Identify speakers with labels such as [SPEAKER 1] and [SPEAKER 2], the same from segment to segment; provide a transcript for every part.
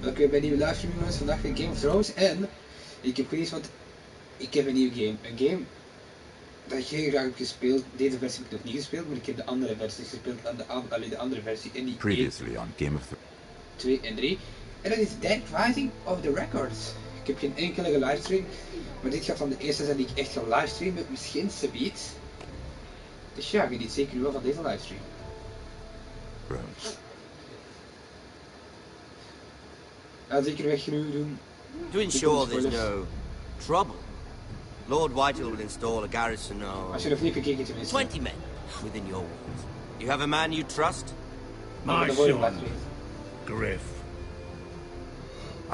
[SPEAKER 1] Oké, bij nieuwe livestream jongens, vandaag weer Game of Thrones en ik heb gelezen wat ik heb een nieuwe game. Een game dat ik heel graag heb gespeeld. Deze versie heb ik nog niet gespeeld, maar ik heb de andere versies gespeeld alleen de andere versie in die
[SPEAKER 2] Previously on Game of Thrones
[SPEAKER 1] 2 en 3. En dat is Dead Rising of the Records. Ik heb geen enkele livestream, maar dit gaat van de eerste zijn die ik echt ga livestreamen, misschien subiet. Dus ja, geniet zeker wel van deze livestream. Zeker weg nu doen.
[SPEAKER 3] To ensure there's no trouble, Lord Whitehall will install a garrison of
[SPEAKER 1] Als je nog niet gekeken tenminste.
[SPEAKER 3] 20 men within your walls. You have a man you trust?
[SPEAKER 4] My son, Griff.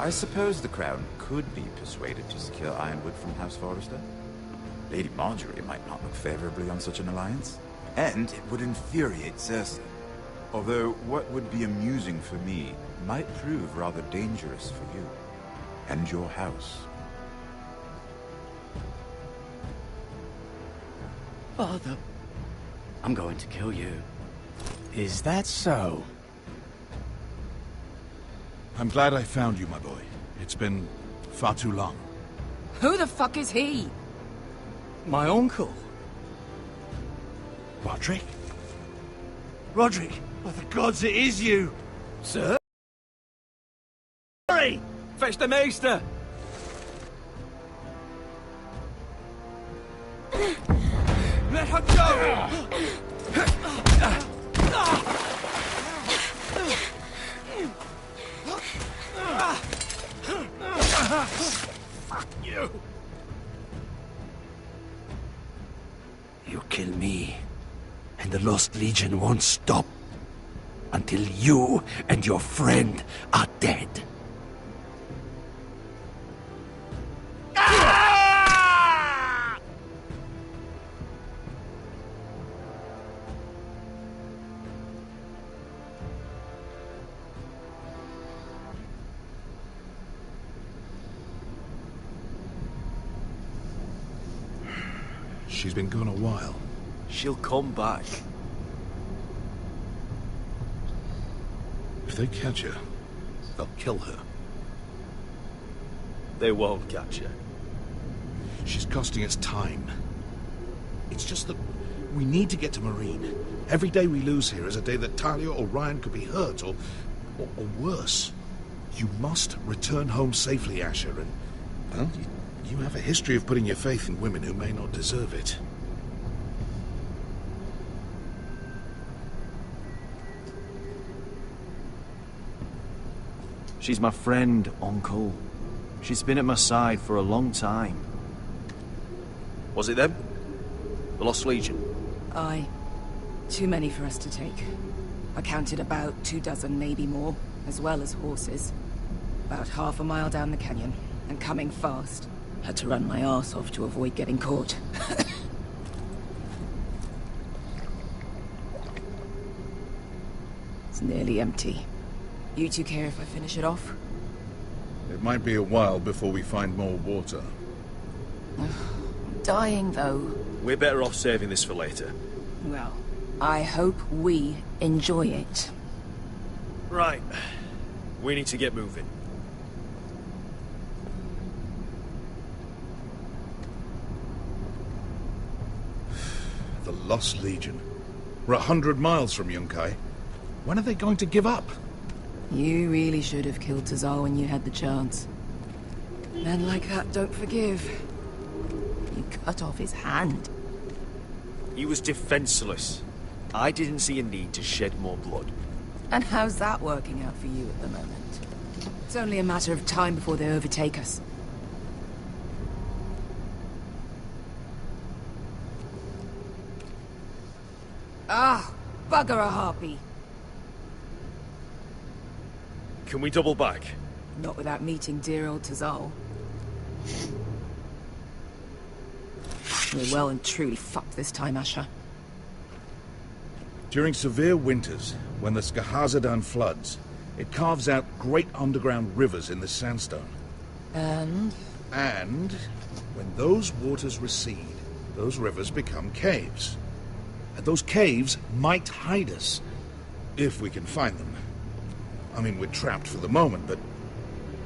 [SPEAKER 2] I suppose the Crown could be persuaded to secure Ironwood from House Forrester. Lady Marjorie might not look favorably on such an alliance. And it would infuriate Cersei. Although what would be amusing for me might prove rather dangerous for you and your house.
[SPEAKER 5] Father, I'm going to kill you. Is that so?
[SPEAKER 4] I'm glad I found you, my boy. It's been far too long.
[SPEAKER 6] Who the fuck is he?
[SPEAKER 5] My uncle.
[SPEAKER 4] Roderick?
[SPEAKER 5] Roderick, by the gods, it is you! Sir? Hurry! Fetch the maester! Let her go! Fuck you! You kill me, and the Lost Legion won't stop until you and your friend are dead.
[SPEAKER 4] She's been gone a while.
[SPEAKER 5] She'll come back.
[SPEAKER 4] If they catch her, they'll kill her.
[SPEAKER 5] They won't catch her.
[SPEAKER 4] She's costing us time. It's just that we need to get to Marine. Every day we lose here is a day that Talia or Ryan could be hurt, or worse. You must return home safely, Asher, and, well, you have a history of putting your faith in women who may not deserve it.
[SPEAKER 5] She's my friend, Uncle. She's been at my side for a long time. Was it them? The Lost Legion?
[SPEAKER 6] Aye. Too many for us to take. I counted about 24, maybe more, as well as horses. About half a mile down the canyon, and coming fast. Had to run my arse off to avoid getting caught. It's nearly empty. You two care if I finish it off?
[SPEAKER 4] It might be a while before we find more water.
[SPEAKER 6] I'm dying, though.
[SPEAKER 5] We're better off saving this for later.
[SPEAKER 6] Well, I hope we enjoy it.
[SPEAKER 5] Right. We need to get moving.
[SPEAKER 4] The Lost Legion. We're 100 miles from Yunkai. When are they going to give up?
[SPEAKER 6] You really should have killed Tazal when you had the chance. Men like that don't forgive. You cut off his hand.
[SPEAKER 5] He was defenseless. I didn't see a need to shed more blood.
[SPEAKER 6] And how's that working out for you at the moment? It's only a matter of time before they overtake us. Ah, bugger a harpy.
[SPEAKER 5] Can we double back?
[SPEAKER 6] Not without meeting dear old Tazal. We're well and truly fucked this time, Asher.
[SPEAKER 4] During severe winters, when the Skahazadan floods, it carves out great underground rivers in the sandstone.
[SPEAKER 6] And?
[SPEAKER 4] And when those waters recede, those rivers become caves. And those caves might hide us. If we can find them. I mean, we're trapped for the moment, but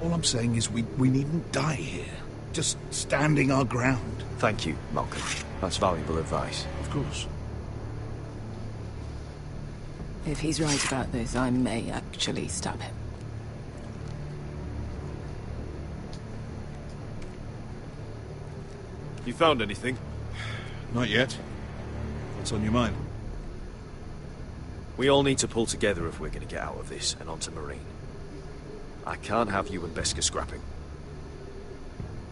[SPEAKER 4] all I'm saying is we needn't die here. Just standing our ground.
[SPEAKER 7] Thank you, Malcolm. That's valuable advice.
[SPEAKER 4] Of course.
[SPEAKER 6] If he's right about this, I may actually stab him.
[SPEAKER 7] You found anything?
[SPEAKER 4] Not yet. What's on your mind?
[SPEAKER 7] We all need to pull together if we're going to get out of this and onto Marine. I can't have you and Beskha scrapping.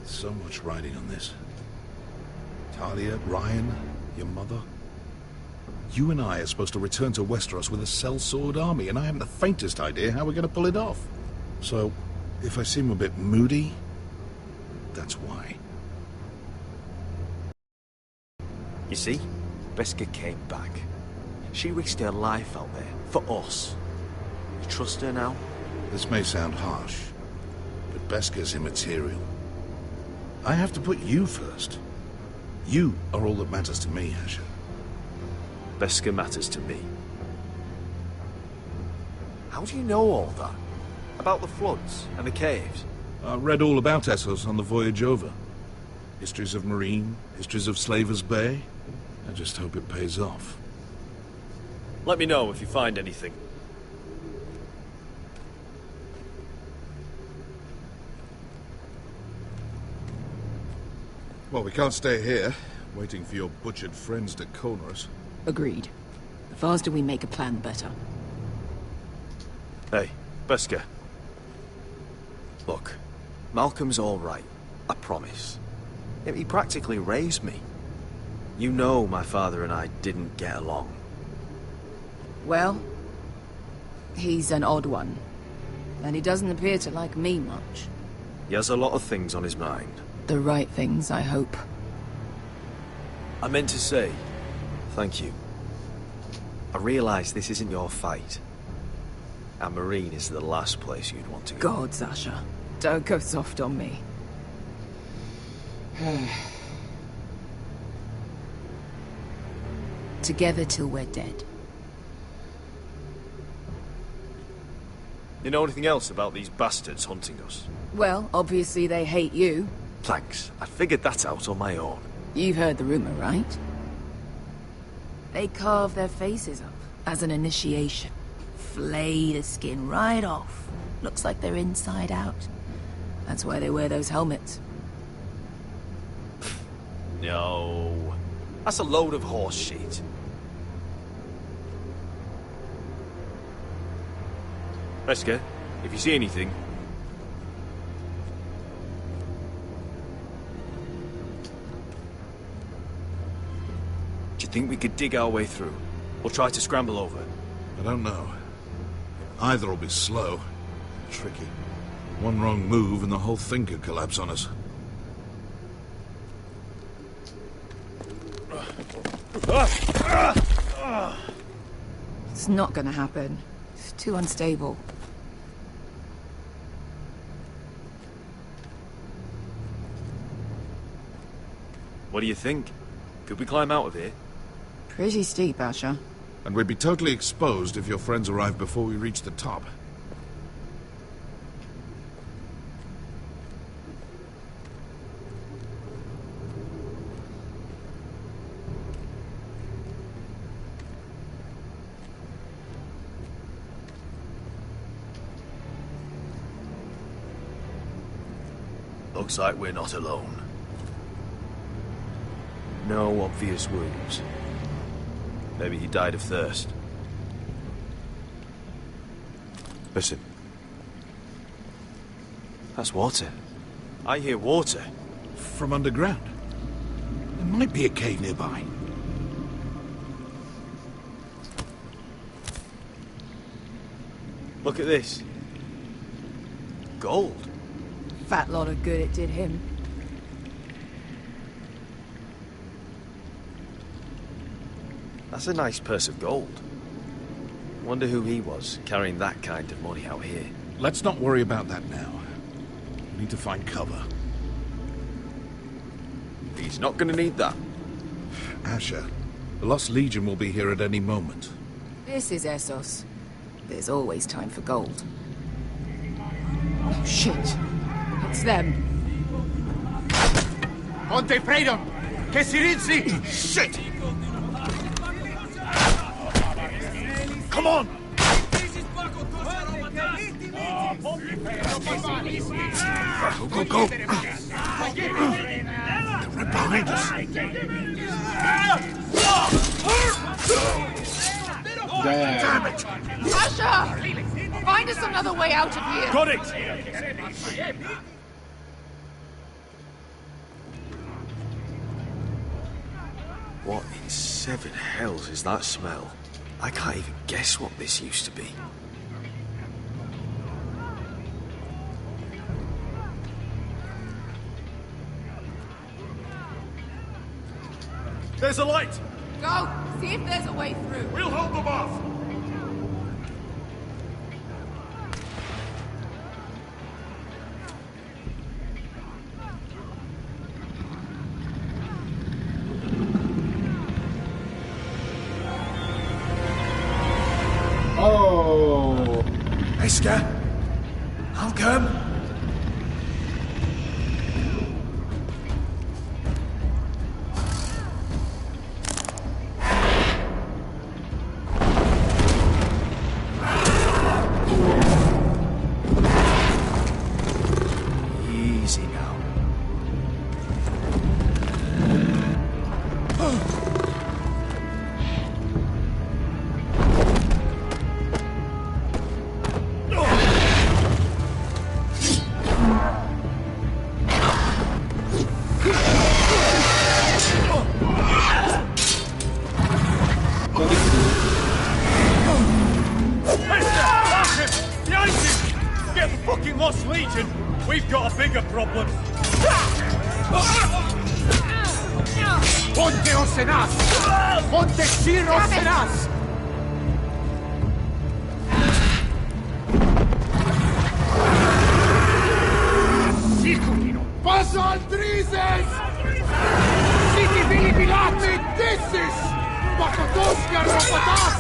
[SPEAKER 4] So much riding on this. Talia, Ryan, your mother. You and I are supposed to return to Westeros with a sellsword army, and I haven't the faintest idea how we're going to pull it off. So, if I seem a bit moody, that's why.
[SPEAKER 7] You see? Beskha came back. She risked her life out there, for us. You trust her now?
[SPEAKER 4] This may sound harsh, but Beskha's immaterial. I have to put you first. You are all that matters to me, Asher.
[SPEAKER 7] Beskha matters to me. How do you know all that? About the floods and the caves?
[SPEAKER 4] I read all about Essos on the voyage over. Histories of Marine, histories of Slaver's Bay. I just hope it pays off.
[SPEAKER 7] Let me know if you find anything.
[SPEAKER 4] Well, we can't stay here, waiting for your butchered friends to corner us.
[SPEAKER 6] Agreed. The faster we make a plan, the better.
[SPEAKER 7] Hey, Beskha. Look, Malcolm's all right. I promise. He practically raised me. You know my father and I didn't get along.
[SPEAKER 6] Well, he's an odd one. And he doesn't appear to like me much.
[SPEAKER 7] He has a lot of things on his mind.
[SPEAKER 6] The right things, I hope.
[SPEAKER 7] I meant to say, thank you. I realise this isn't your fight. And Marine is the last place you'd want to go.
[SPEAKER 6] God, Sasha. Don't go soft on me. Together till we're dead.
[SPEAKER 7] You know anything else about these bastards hunting us?
[SPEAKER 6] Well, obviously they hate you.
[SPEAKER 7] Thanks. I figured that out on my own.
[SPEAKER 6] You've heard the rumor, right? They carve their faces up as an initiation. Flay the skin right off. Looks like they're inside out. That's why they wear those helmets.
[SPEAKER 7] No. That's a load of horse shit. Beskha, if you see anything... Do you think we could dig our way through? Or try to scramble over?
[SPEAKER 4] I don't know. Either will be slow, tricky. One wrong move and the whole thing could collapse on us.
[SPEAKER 6] It's not gonna happen. It's too unstable.
[SPEAKER 7] What do you think? Could we climb out of here?
[SPEAKER 6] Pretty steep, Asher.
[SPEAKER 4] And we'd be totally exposed if your friends arrived before we reached the top.
[SPEAKER 7] Looks like we're not alone. No obvious wounds. Maybe he died of thirst. Listen. That's water. I hear water.
[SPEAKER 4] From underground. There might be a cave nearby.
[SPEAKER 7] Look at this. Gold.
[SPEAKER 6] Fat lot of good it did him.
[SPEAKER 7] That's a nice purse of gold. Wonder who he was, carrying that kind of money out here.
[SPEAKER 4] Let's not worry about that now. We need to find cover.
[SPEAKER 7] He's not gonna need that.
[SPEAKER 4] Asher, the Lost Legion will be here at any moment.
[SPEAKER 6] This is Essos. There's always time for gold. Oh, shit. It's them.
[SPEAKER 8] Ponte freedom! Che si rinzi!
[SPEAKER 4] Shit! Come on! Go, go, go! They're right behind us. Damn it!
[SPEAKER 6] Asher! Find us another way out of here!
[SPEAKER 8] Got it!
[SPEAKER 7] What in seven hells is that smell? I can't even guess what this used to be.
[SPEAKER 8] There's a light!
[SPEAKER 6] Go! See if there's a way through.
[SPEAKER 8] We'll hold them off!
[SPEAKER 1] Oh!
[SPEAKER 5] Esker, I'll come.
[SPEAKER 7] Easy now.
[SPEAKER 8] Behind you! Get the fucking Lost Legion! We've got a bigger problem! Ponte Osenas! Ponte Sir Osenas! Siculino! Paso al Drises! Siti Vili Pilate Dissis! Pakotoska Ropatas!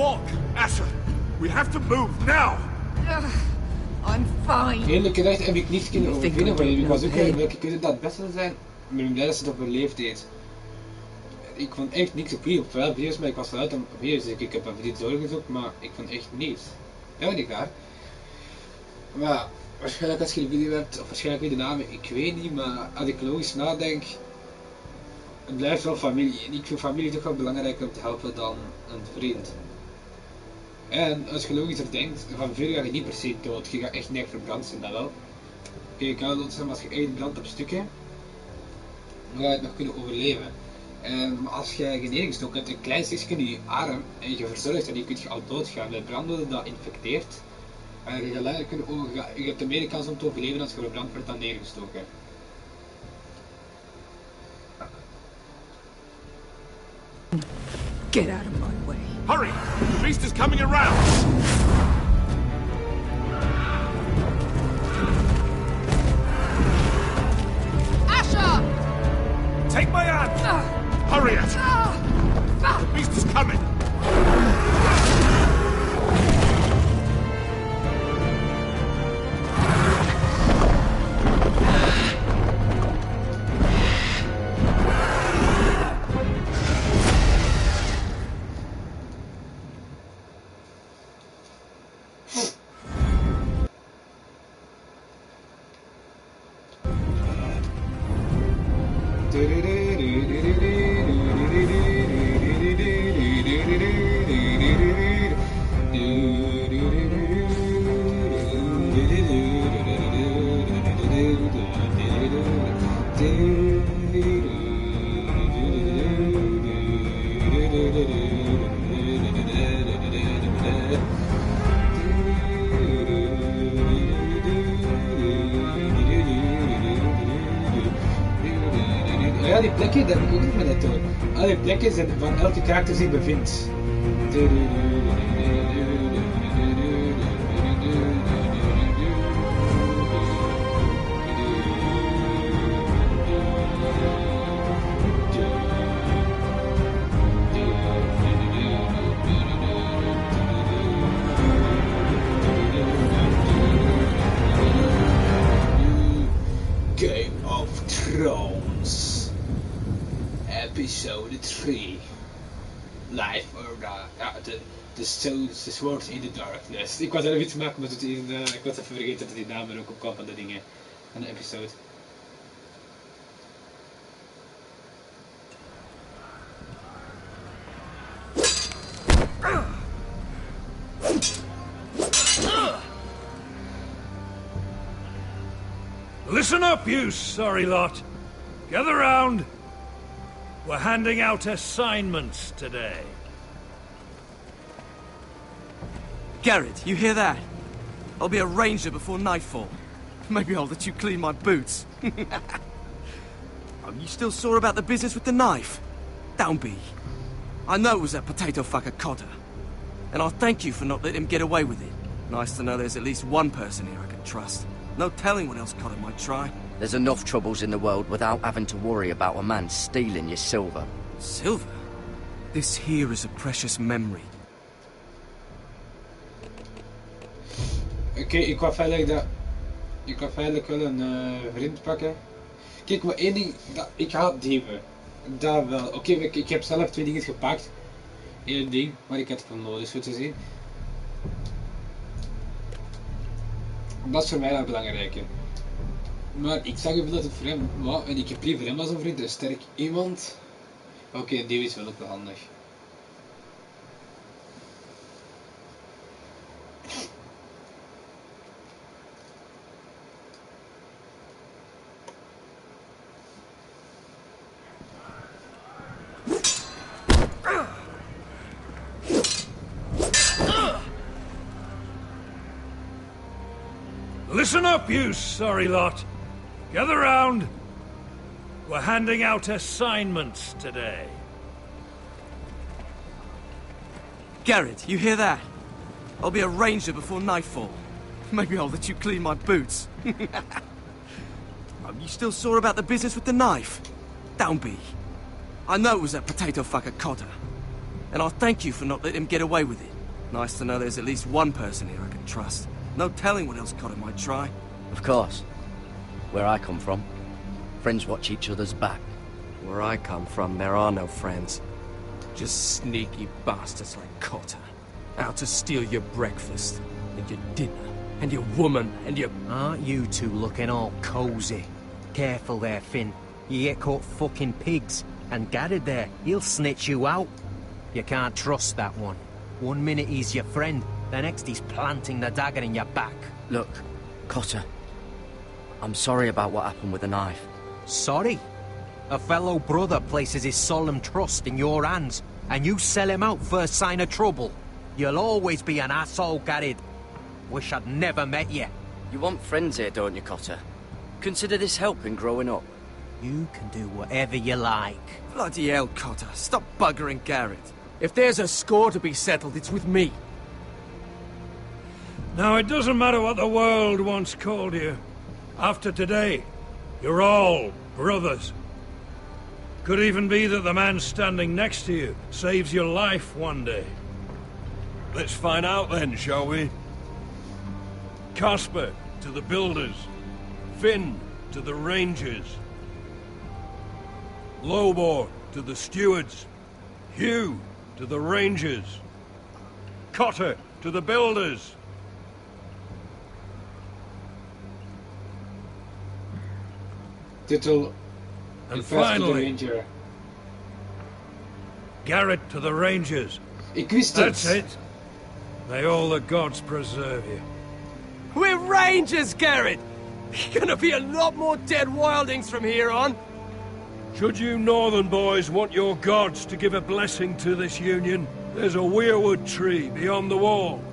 [SPEAKER 8] walk. Asher, we have to move now.
[SPEAKER 6] I'm fine.
[SPEAKER 1] Hele keer heb ik niets kunnen
[SPEAKER 6] You think
[SPEAKER 1] overwinnen van
[SPEAKER 6] I
[SPEAKER 1] jullie. Ik
[SPEAKER 6] don't
[SPEAKER 1] was ook
[SPEAKER 6] know pain?
[SPEAKER 1] welke keuze dat het beste zijn. Maar ik ben blij dat ze het overleefd heeft. Ik vond echt niks op hier. Op wel video's, maar ik was eruit om video's. Dus ik heb een video doorgezocht, maar ik vond echt niets. Dat was niet waar. Maar waarschijnlijk als je de video hebt, of waarschijnlijk weer de namen, ik weet niet. Maar als ik logisch nadenk, het blijft wel familie. En ik vind familie toch wel belangrijker om te helpen dan een vriend. En als je logischer denkt, van vuur ga je niet per se dood. Je gaat echt niet verbrand zijn, dat wel. Oké, je kan wel dood zijn, maar als je echt brandt op stukken, dan ga je het nog kunnen overleven. Maar als je generingsstok hebt, een klein stukje in je arm, en je verzorgt dat, je kunt je al doodgaan. Bij brandwonden dat infecteert, en je gaat later kunnen overgaan. Je hebt de meer kans om te overleven als je verbrand wordt dan neergestoken.
[SPEAKER 6] Get out of my way.
[SPEAKER 8] Hurry! The beast is coming around.
[SPEAKER 6] Asher!
[SPEAKER 8] Take my hand. Hurry, Asher. The beast is coming.
[SPEAKER 1] Ja, die plekken, dat heb ik ook niet meer net door. Al die plekken zijn van elke karakter zich bevindt. Game of Thrones. Episode 3. Live Order. Ja, de Sword in the Darkness. Ik was er even iets maken, maar ik was even vergeten dat die naam er ook op kwam van de dingen. Van de episode.
[SPEAKER 8] Listen up, you sorry lot. Gather round. We're handing out assignments today.
[SPEAKER 3] Garrett, you hear that? I'll be a ranger before nightfall. Maybe I'll let you clean my boots. Oh, you still sore about the business with the knife? Don't be. I know it was that potato fucker Cotter. And I'll thank you for not letting him get away with it. Nice to know there's at least one person here I can trust. No telling what else Cotter might try.
[SPEAKER 9] There's enough troubles in the world without having to worry about a man stealing your silver.
[SPEAKER 3] Silver? This here is a precious memory.
[SPEAKER 1] Oké, ik wou feitelijk wel een vriend pakken. Kijk, maar één ding, ik haat dieven. Dat wel. Oké, ik heb zelf 2 dingen gepakt. Eén ding, maar ik had het van nodig, zo te zien. Dat is voor mij dat belangrijke. Maar ik zag even dat het voor hem was, en ik heb liever hem als een vriend, een sterk iemand. Oké, die is wel ook wel handig.
[SPEAKER 8] Listen up, you sorry lot. Gather round. We're handing out assignments today.
[SPEAKER 3] Garrett, you hear that? I'll be a ranger before nightfall. Maybe I'll let you clean my boots. Oh, you still sore about the business with the knife? Don't be. I know it was that potato fucker Cotter. And I'll thank you for not letting him get away with it. Nice to know there's at least one person here I can trust. No telling what else Cotter might try.
[SPEAKER 9] Of course. Where I come from, friends watch each other's back.
[SPEAKER 3] Where I come from, there are no friends. Just sneaky bastards like Cotter. Out to steal your breakfast, and your dinner, and your woman, and your...
[SPEAKER 10] Aren't you two looking all cozy? Careful there, Finn. You get caught fucking pigs. And Garrett there, he'll snitch you out. You can't trust that one. One minute he's your friend, the next he's planting the dagger in your back.
[SPEAKER 9] Look, Cotter, I'm sorry about what happened with the knife.
[SPEAKER 10] Sorry? A fellow brother places his solemn trust in your hands, and you sell him out for a sign of trouble. You'll always be an asshole, Garrett. Wish I'd never met you.
[SPEAKER 9] You want friends here, don't you, Cotter? Consider this helping growing up.
[SPEAKER 10] You can do whatever you like.
[SPEAKER 3] Bloody hell, Cotter. Stop buggering Garrett. If there's a score to be settled, it's with me.
[SPEAKER 8] Now, it doesn't matter what the world once called you. After today, you're all brothers. Could even be that the man standing next to you saves your life one day. Let's find out then, shall we? Casper to the builders. Finn to the rangers. Lobor to the stewards. Hugh to the rangers. Cotter to the builders.
[SPEAKER 1] Titel.
[SPEAKER 8] And
[SPEAKER 1] First to the
[SPEAKER 8] finally,
[SPEAKER 1] Ranger.
[SPEAKER 8] Garrett to the rangers.
[SPEAKER 1] Ik wist
[SPEAKER 8] That's
[SPEAKER 1] het.
[SPEAKER 8] it. May all the gods preserve you.
[SPEAKER 3] We're rangers, Garrett! Gonna be a lot more dead wildings from here on.
[SPEAKER 8] Should you northern boys want your gods to give a blessing to this union, there's a weirwood tree beyond the wall.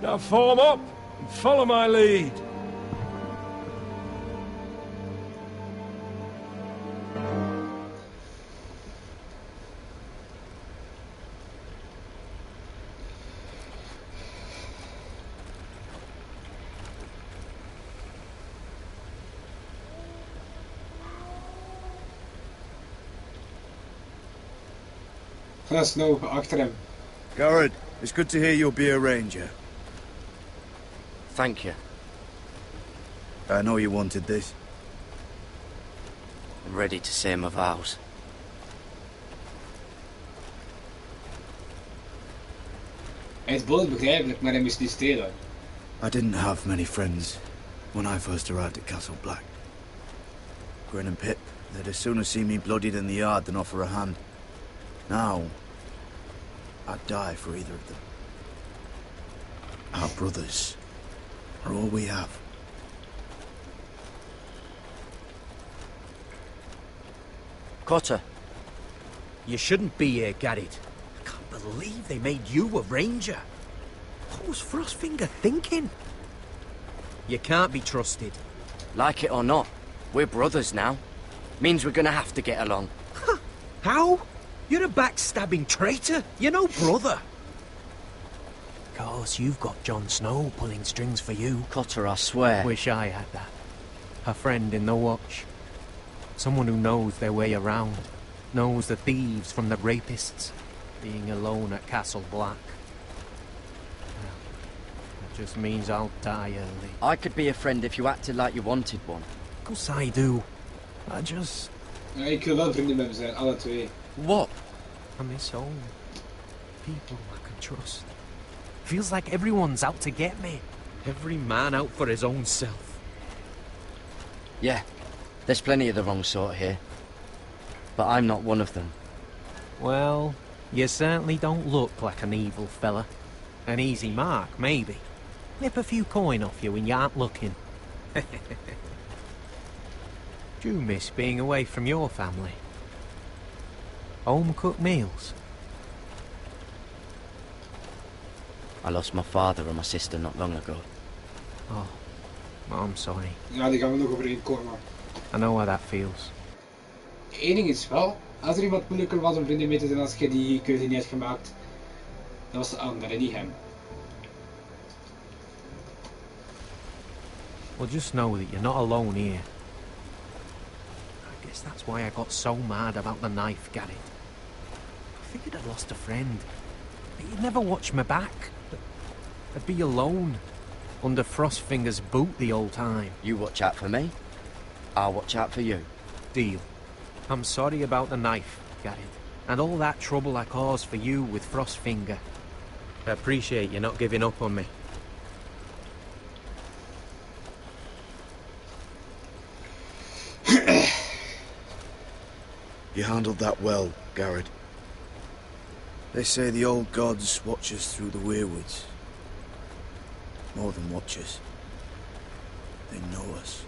[SPEAKER 8] Now form up and follow my lead.
[SPEAKER 1] Ga snel achter hem.
[SPEAKER 2] Garrett, it's good to hear you'll be a ranger.
[SPEAKER 9] Thank you.
[SPEAKER 2] I know you wanted this.
[SPEAKER 9] I'm ready to say my vows.
[SPEAKER 1] Hij is boos begrijpelijk, maar hij moest niet stelen.
[SPEAKER 2] I didn't have many friends when I first arrived at Castle Black. Grin and Pip, they'd as soon as see me bloodied in the yard than offer a hand. Now, I'd die for either of them. Our brothers are all we have.
[SPEAKER 9] Cotter.
[SPEAKER 10] You shouldn't be here, Garrett. I can't believe they made you a ranger. What was Frostfinger thinking? You can't be trusted.
[SPEAKER 9] Like it or not, we're brothers now. Means we're gonna have to get along.
[SPEAKER 10] How? You're a backstabbing traitor. You're no brother. Course, you've got Jon Snow pulling strings for you.
[SPEAKER 9] Cotter, I swear.
[SPEAKER 10] Wish I had that. A friend in the watch. Someone who knows their way around. Knows the thieves from the rapists. Being alone at Castle Black. Well, that just means I'll die early.
[SPEAKER 9] I could be a friend if you acted like you wanted one.
[SPEAKER 10] Of course I do. I just...
[SPEAKER 1] Ja, ik wil wel vrienden met hem zijn, alle twee.
[SPEAKER 9] What?
[SPEAKER 10] I miss home. People I can trust. Feels like everyone's out to get me. Every man out for his own self.
[SPEAKER 9] Yeah, there's plenty of the wrong sort here. But I'm not one of them.
[SPEAKER 10] Well, you certainly don't look like an evil fella. An easy mark, maybe. Nip a few coin off you when you aren't looking. Do you miss being away from your family? Home-cooked meals?
[SPEAKER 9] I lost my father and my sister not long ago.
[SPEAKER 10] Oh, I'm sorry.
[SPEAKER 1] Ja, die gaan we nog overheen komen.
[SPEAKER 10] I know how that feels.
[SPEAKER 1] Eén ding is wel, als er iemand moeilijker was om vrienden mee te zijn als je die keuze niet hebt gemaakt, dat was de andere, niet hem.
[SPEAKER 10] Well, just know that you're not alone here. I guess that's why I got so mad about the knife, Garrett. I figured I'd lost a friend. You'd never watch my back. I'd be alone, under Frostfinger's boot the whole time.
[SPEAKER 9] You watch out for me, I'll watch out for you.
[SPEAKER 10] Deal. I'm sorry about the knife, Garrett, and all that trouble I caused for you with Frostfinger. I appreciate you not giving up on me.
[SPEAKER 5] You handled that well, Garrett. They say the old gods watch us through the weirwoods. More than watch us. They know us.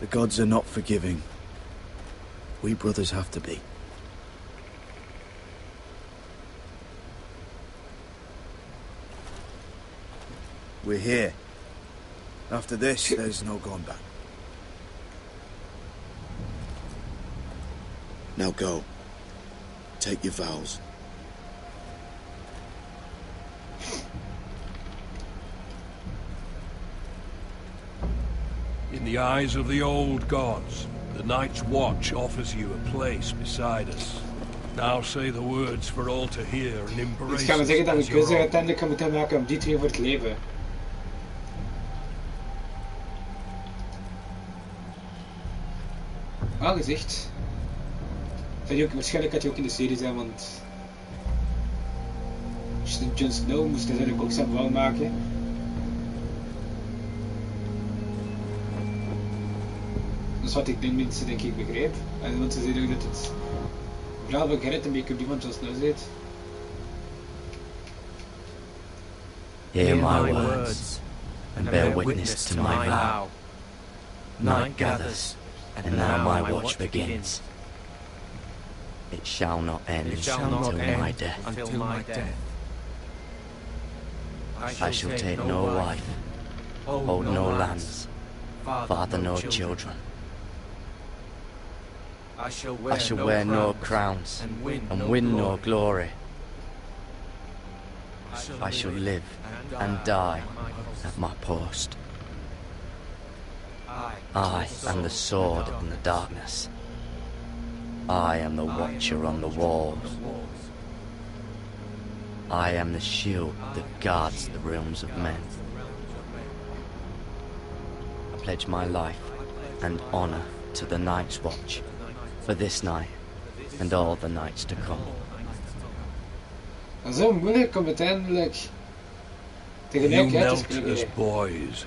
[SPEAKER 5] The gods are not forgiving. We brothers have to be. We're here. After this, there's no going back. Now go. Take your vows.
[SPEAKER 8] In the eyes of the old gods, the Night's Watch offers you a place beside us. Now say the words for all to hear and embrace.
[SPEAKER 1] Dus gaan we zeggen dat we
[SPEAKER 8] as your
[SPEAKER 1] keuze
[SPEAKER 8] own.
[SPEAKER 1] uiteindelijk gaan moeten maken om die twee voor het leven. Al gezegd. Waarschijnlijk had hij ook in de serie zijn, want Jon Snow moest natuurlijk ook zijn verhaal maken. Dat is wat ik denk mensen denk ik begreep. En want ze zeiden ook dat het verhaal van Gerrit een beetje op die van Jon Snow zit.
[SPEAKER 9] Hear my words, and bear witness to my vow. Night gathers, and now my watch begins. It shall not end until my death. I shall take no wife, hold no lands, father no children. I shall wear no crowns, and win no glory. I shall live and die at my post. I am the sword in the darkness. I am the watcher on the walls. I am the shield that guards the realms of men. I pledge my life and honor to the Night's Watch for this night and all the nights to come.
[SPEAKER 1] En zo moeilijk om uiteindelijk
[SPEAKER 8] You
[SPEAKER 1] tegelijkertijd te
[SPEAKER 8] melt
[SPEAKER 1] spreken.
[SPEAKER 8] as boys.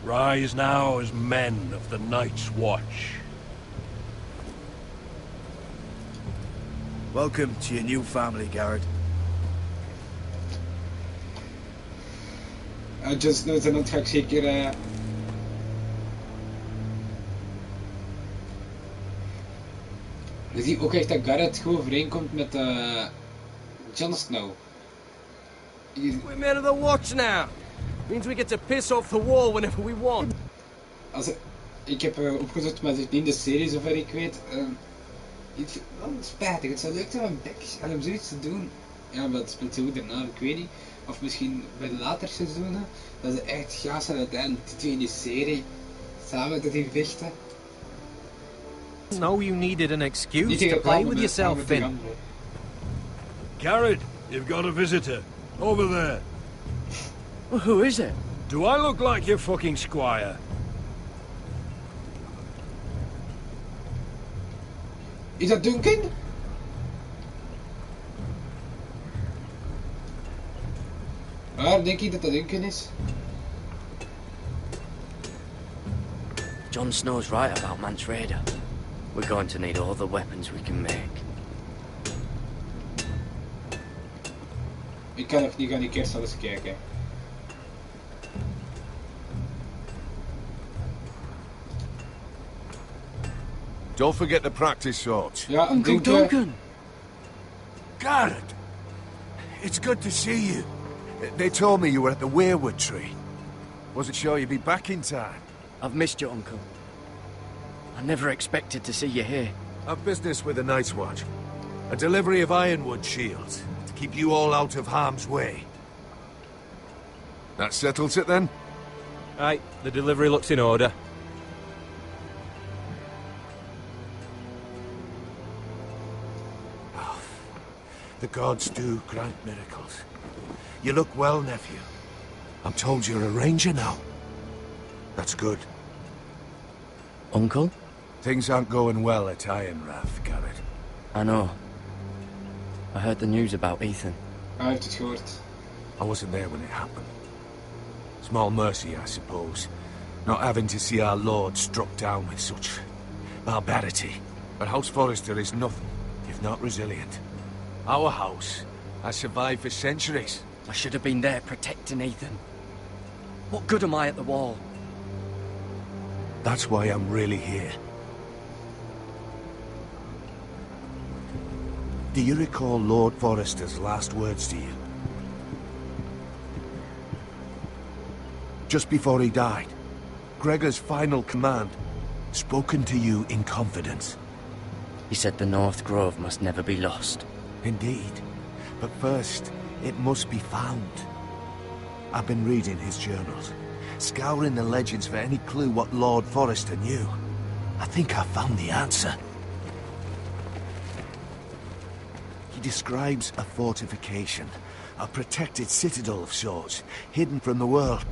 [SPEAKER 8] Rise now as men of the Night's Watch.
[SPEAKER 5] Welcome to your new family, Garrett.
[SPEAKER 1] Jon Snow zijn dat ga ik zeker... Je ziet ook echt dat Garrett goed overeenkomt met Jon Snow.
[SPEAKER 3] We're men of the watch now. Means we get to piss off the wall whenever we want.
[SPEAKER 1] Ik heb opgezocht, maar het is niet in de serie zover ik weet. Iets wel spijtig. Het zou leuk zijn om zoiets te doen. Ja, maar het speelt zo goed daarna, ik weet niet. Of misschien bij de later seizoenen. Dat ze echt gaaf zijn uiteindelijk die twee in die serie samen te die vechten.
[SPEAKER 10] No, you needed an excuse
[SPEAKER 1] Niet
[SPEAKER 10] to
[SPEAKER 1] tegen
[SPEAKER 10] play
[SPEAKER 1] elkaar,
[SPEAKER 10] with
[SPEAKER 1] maar samen
[SPEAKER 10] yourself,
[SPEAKER 1] tegen
[SPEAKER 10] Finn.
[SPEAKER 1] anderen.
[SPEAKER 8] Garrett, you've got a visitor. Over there.
[SPEAKER 9] Well, who is it?
[SPEAKER 8] Do I look like your fucking squire?
[SPEAKER 1] Is dat Duncan? Waar denk ik dat dat Duncan is?
[SPEAKER 9] Jon Snow's right about Mance Rayder. We're going to need all the weapons we can make.
[SPEAKER 1] Ik kan nog niet gaan die kerst al eens kijken.
[SPEAKER 11] Don't forget to practice swords.
[SPEAKER 1] Ja,
[SPEAKER 5] Uncle Duncan!
[SPEAKER 11] Garrett! It's good to see you. They told me you were at the weirwood tree. Wasn't sure you'd be back in time.
[SPEAKER 9] I've missed you, Uncle. I never expected to see you here.
[SPEAKER 11] I've business with the Night's Watch. A delivery of ironwood shields to keep you all out of harm's way. That settles it then?
[SPEAKER 10] Right, the delivery looks in order.
[SPEAKER 11] The gods do grant miracles. You look well, nephew. I'm told you're a ranger now. That's good.
[SPEAKER 9] Uncle?
[SPEAKER 11] Things aren't going well at Ironrath, Garrett.
[SPEAKER 9] I know. I heard the news about Ethan.
[SPEAKER 1] Hij heeft het gehoord.
[SPEAKER 11] I wasn't there when it happened. Small mercy, I suppose. Not having to see our lord struck down with such barbarity. But House Forrester is nothing, if not resilient. Our house has survived for centuries.
[SPEAKER 9] I should have been there protecting Ethan. What good am I at the wall?
[SPEAKER 11] That's why I'm really here. Do you recall Lord Forrester's last words to you? Just before he died, Gregor's final command, spoken to you in confidence.
[SPEAKER 9] He said the North Grove must never be lost.
[SPEAKER 11] Indeed. But first, it must be found. I've been reading his journals, scouring the legends for any clue what Lord Forrester knew. I think I found the answer. He describes a fortification, a protected citadel of sorts, hidden from the world.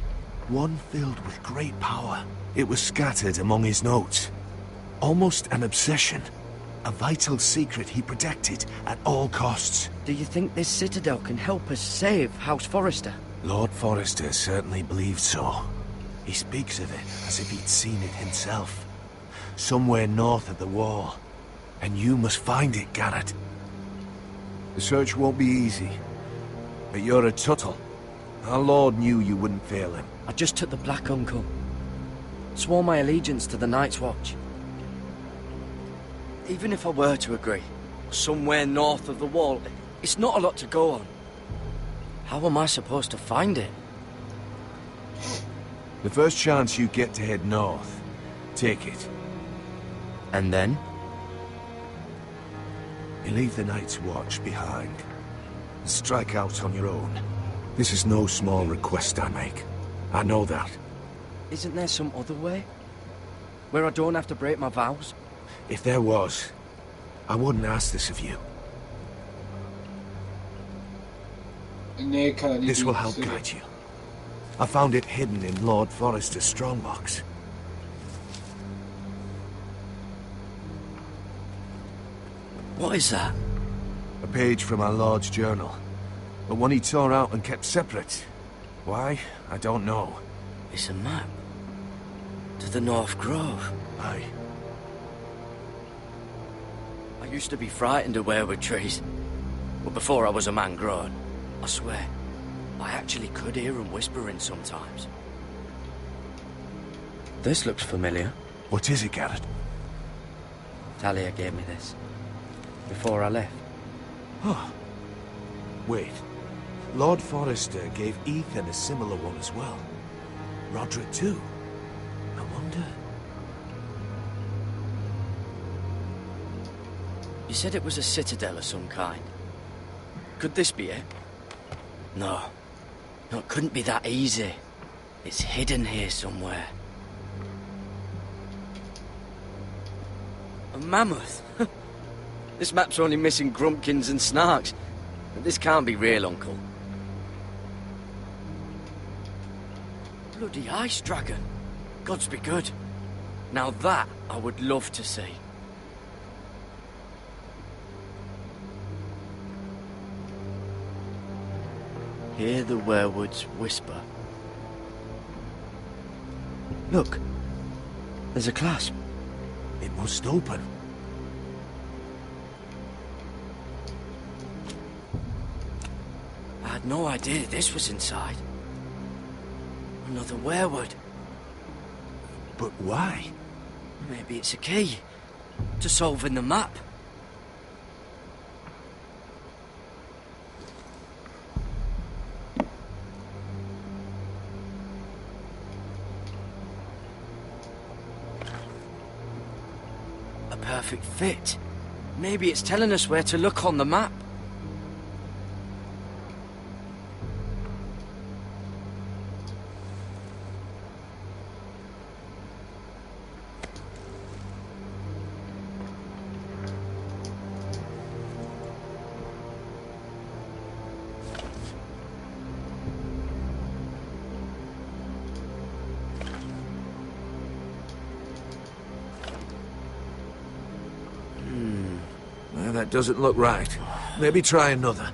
[SPEAKER 11] One filled with great power. It was scattered among his notes. Almost an obsession. A vital secret he protected at all costs.
[SPEAKER 9] Do you think this citadel can help us save House Forrester?
[SPEAKER 11] Lord Forrester certainly believed so. He speaks of it as if he'd seen it himself. Somewhere north of the wall. And you must find it, Garrett. The search won't be easy. But you're a Tuttle. Our Lord knew you wouldn't fail him.
[SPEAKER 9] I just took the Black Uncle. Swore my allegiance to the Night's Watch. Even if I were to agree, somewhere north of the wall, it's not a lot to go on. How am I supposed to find it?
[SPEAKER 11] The first chance you get to head north, take it.
[SPEAKER 9] And then?
[SPEAKER 11] You leave the Night's Watch behind. And strike out on your own. This is no small request I make. I know that.
[SPEAKER 9] Isn't there some other way? Where I don't have to break my vows?
[SPEAKER 11] If there was, I wouldn't ask this of you.
[SPEAKER 1] Nee, ik ga dat niet
[SPEAKER 11] This
[SPEAKER 1] doen,
[SPEAKER 11] will help
[SPEAKER 1] sorry.
[SPEAKER 11] guide you. I found it hidden in Lord Forrester's strongbox.
[SPEAKER 9] What is that?
[SPEAKER 11] A page from our Lord's journal. But one he tore out and kept separate. Why? I don't know.
[SPEAKER 9] It's a map. To the North Grove.
[SPEAKER 11] Aye.
[SPEAKER 9] I used to be frightened of weirwood trees. But before I was a man grown, I swear, I actually could hear them whispering sometimes. This looks familiar.
[SPEAKER 11] What is it, Garrett?
[SPEAKER 9] Talia gave me this. Before I left.
[SPEAKER 11] Oh. Wait. Lord Forrester gave Ethan a similar one as well. Roderick too. I wonder...
[SPEAKER 9] You said it was a citadel of some kind. Could this be it? No. No, it couldn't be that easy. It's hidden here somewhere. A mammoth? This map's only missing grumpkins and snarks. This can't be real, Uncle. Bloody ice dragon. Gods be good. Now that I would love to see. Hear the werewoods whisper. Look. There's a clasp.
[SPEAKER 11] It must open.
[SPEAKER 9] I had no idea this was inside. Another werewood.
[SPEAKER 11] But why?
[SPEAKER 9] Maybe it's a key to solving the map. A perfect fit. Maybe it's telling us where to look on the map.
[SPEAKER 11] that doesn't look right. Maybe try another.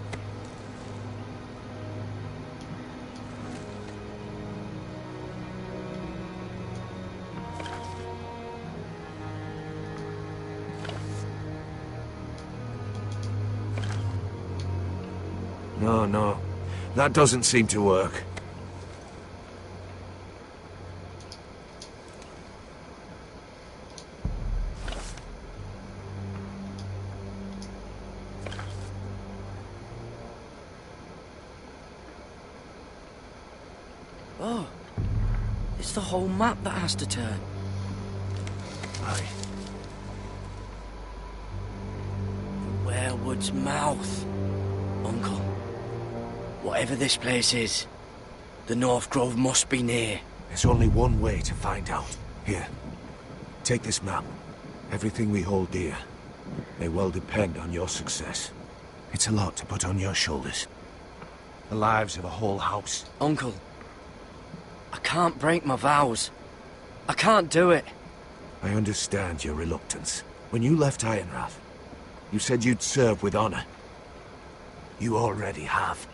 [SPEAKER 11] No. That doesn't seem to work.
[SPEAKER 9] Oh, it's the whole map that has to turn.
[SPEAKER 11] Aye.
[SPEAKER 9] The Werewood's mouth. Uncle, whatever this place is, the North Grove must be near.
[SPEAKER 11] There's only one way to find out. Here, take this map. Everything we hold dear may well depend on your success. It's a lot to put on your shoulders. The lives of a whole house.
[SPEAKER 9] Uncle, I can't break my vows. I can't do it.
[SPEAKER 11] I understand your reluctance. When you left Ironrath, you said you'd serve with honor. You already have.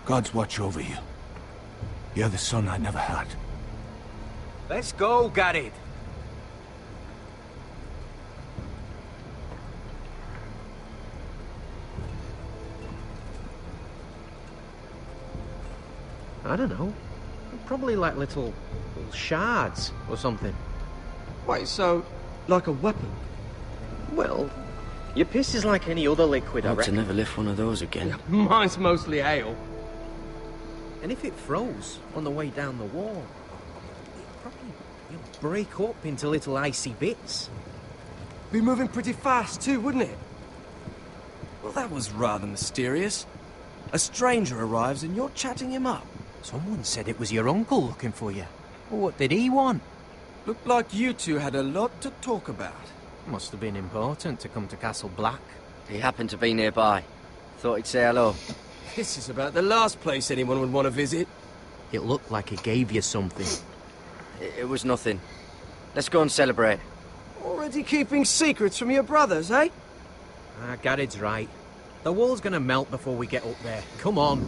[SPEAKER 11] Gods watch over you. You're the son I never had.
[SPEAKER 3] Let's go, Garrett.
[SPEAKER 10] I don't know. Probably like little shards or something.
[SPEAKER 3] Wait, so, like a weapon?
[SPEAKER 10] Well, your piss is like any other liquid, I
[SPEAKER 9] Hope to
[SPEAKER 10] reckon.
[SPEAKER 9] never lift one of those again.
[SPEAKER 3] Mine's mostly ale.
[SPEAKER 10] And if it froze on the way down the wall, it'd probably break up into little icy bits.
[SPEAKER 3] Be moving pretty fast too, wouldn't it? Well, that was rather mysterious. A stranger arrives and you're chatting him up.
[SPEAKER 10] Someone said it was your uncle looking for you. Well, what did he want?
[SPEAKER 3] Looked like you two had a lot to talk about.
[SPEAKER 10] Must have been important to come to Castle Black.
[SPEAKER 9] He happened to be nearby. Thought he'd say hello.
[SPEAKER 3] This is about the last place anyone would want to visit.
[SPEAKER 10] It looked like he gave you something.
[SPEAKER 9] It was nothing. Let's go and celebrate.
[SPEAKER 3] Already keeping secrets from your brothers, eh?
[SPEAKER 10] Garrett's right. The wall's gonna melt before we get up there. Come on.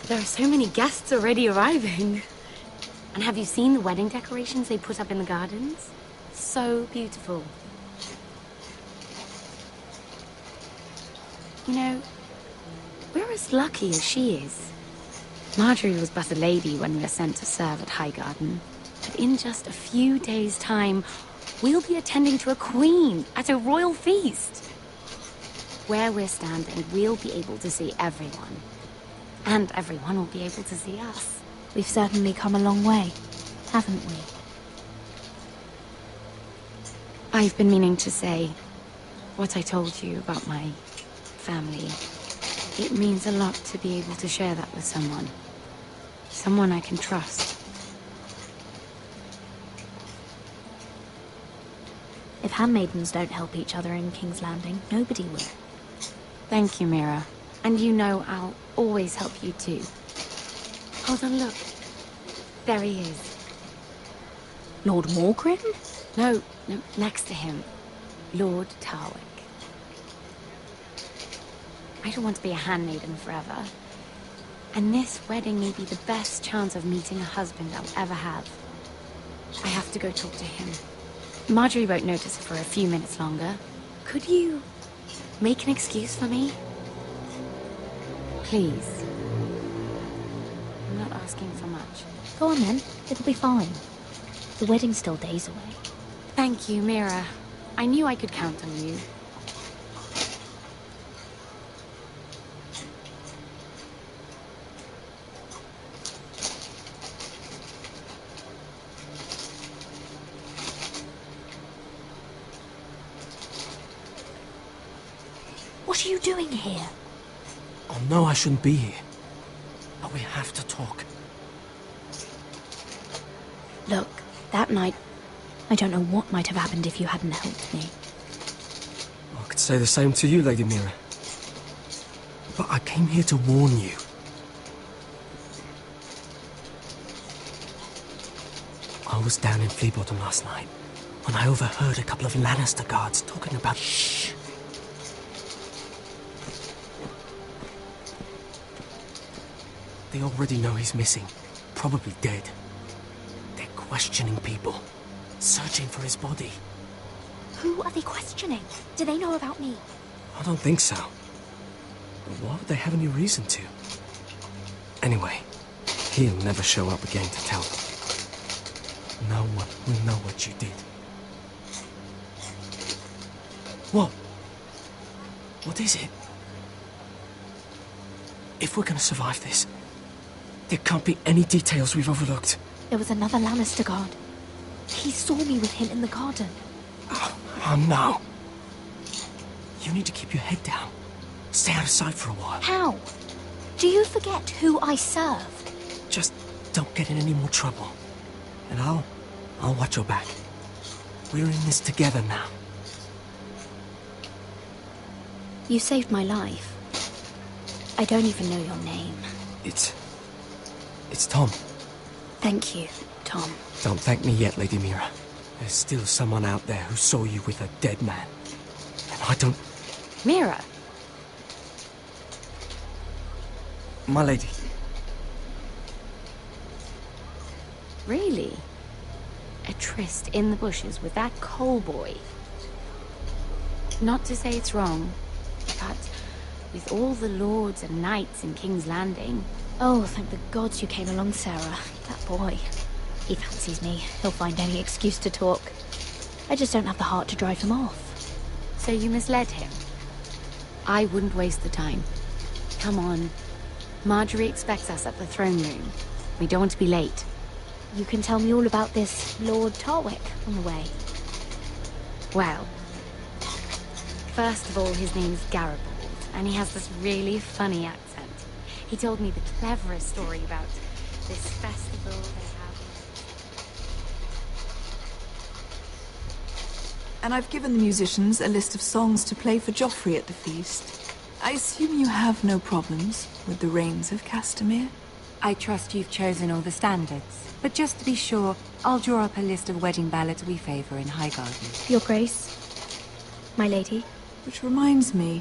[SPEAKER 12] There are so many guests already arriving. And have you seen the wedding decorations they put up in the gardens? So beautiful. You know, we're as lucky as she is. Marjorie was but a lady when we were sent to serve at Highgarden. But in just a few days' time, we'll be attending to a queen at a royal feast. Where we're standing, we'll be able to see everyone. And everyone will be able to see us.
[SPEAKER 13] We've certainly come a long way, haven't we?
[SPEAKER 12] I've been meaning to say what I told you about my family. It means a lot to be able to share that with someone. Someone I can trust.
[SPEAKER 13] If handmaidens don't help each other in King's Landing, nobody will.
[SPEAKER 12] Thank you, Mira. And you know I'll always help you too. Hold on, look. There he is.
[SPEAKER 13] Lord Morgrim?
[SPEAKER 12] No, next to him. Lord Tarwick. I don't want to be a handmaiden forever. And this wedding may be the best chance of meeting a husband I'll ever have. I have to go talk to him. Marjorie won't notice for a few minutes longer. Could you make an excuse for me? Please. I'm not asking for much.
[SPEAKER 13] Go on then, it'll be fine. The wedding's still days away.
[SPEAKER 12] Thank you, Mira. I knew I could count on you.
[SPEAKER 13] What are you doing here?
[SPEAKER 3] Oh no, I shouldn't be here. But we have to talk.
[SPEAKER 13] Look, that night, I don't know what might have happened if you hadn't helped me.
[SPEAKER 3] I could say the same to you, Lady Mira. But I came here to warn you. I was down in Flea Bottom last night when I overheard a couple of Lannister guards talking about... Shh! They already know he's missing. Probably dead. They're questioning people. Searching for his body.
[SPEAKER 13] Who are they questioning? Do they know about me?
[SPEAKER 3] I don't think so. But why would they have any reason to? Anyway, he'll never show up again to tell them. No one will know what you did. What? What is it? If we're gonna survive this, there can't be any details we've overlooked.
[SPEAKER 13] There was another Lannister guard. He saw me with him in the garden.
[SPEAKER 3] Oh no. You need to keep your head down. Stay out of sight for a while.
[SPEAKER 13] How? Do you forget who I serve?
[SPEAKER 3] Just don't get in any more trouble. And I'll watch your back. We're in this together now.
[SPEAKER 13] You saved my life. I don't even know your name.
[SPEAKER 3] It's Tom.
[SPEAKER 13] Thank you, Tom.
[SPEAKER 3] Don't thank me yet, Lady Mira. There's still someone out there who saw you with a dead man. And I don't...
[SPEAKER 12] Mira.
[SPEAKER 3] My lady.
[SPEAKER 12] Really? A tryst in the bushes with that coal boy? Not to say it's wrong, but with all the lords and knights in King's Landing...
[SPEAKER 13] Oh, thank the gods you came along, Sarah. That boy. He fancies me. He'll find any excuse to talk. I just don't have the heart to drive him off.
[SPEAKER 12] So you misled him? I wouldn't waste the time. Come on. Marjorie expects us at the throne room. We don't want to be late.
[SPEAKER 13] You can tell me all about this Lord Tarwick on the way.
[SPEAKER 12] Well, first of all, his name's Garibald, and he has this really funny accent. He told me the cleverest story about this festival they have.
[SPEAKER 14] And I've given the musicians a list of songs to play for Joffrey at the feast. I assume you have no problems with the Rains of Castamere?
[SPEAKER 6] I trust you've chosen all the standards. But just to be sure, I'll draw up a list of wedding ballads we favour in Highgarden.
[SPEAKER 13] Your Grace, my lady.
[SPEAKER 14] Which reminds me,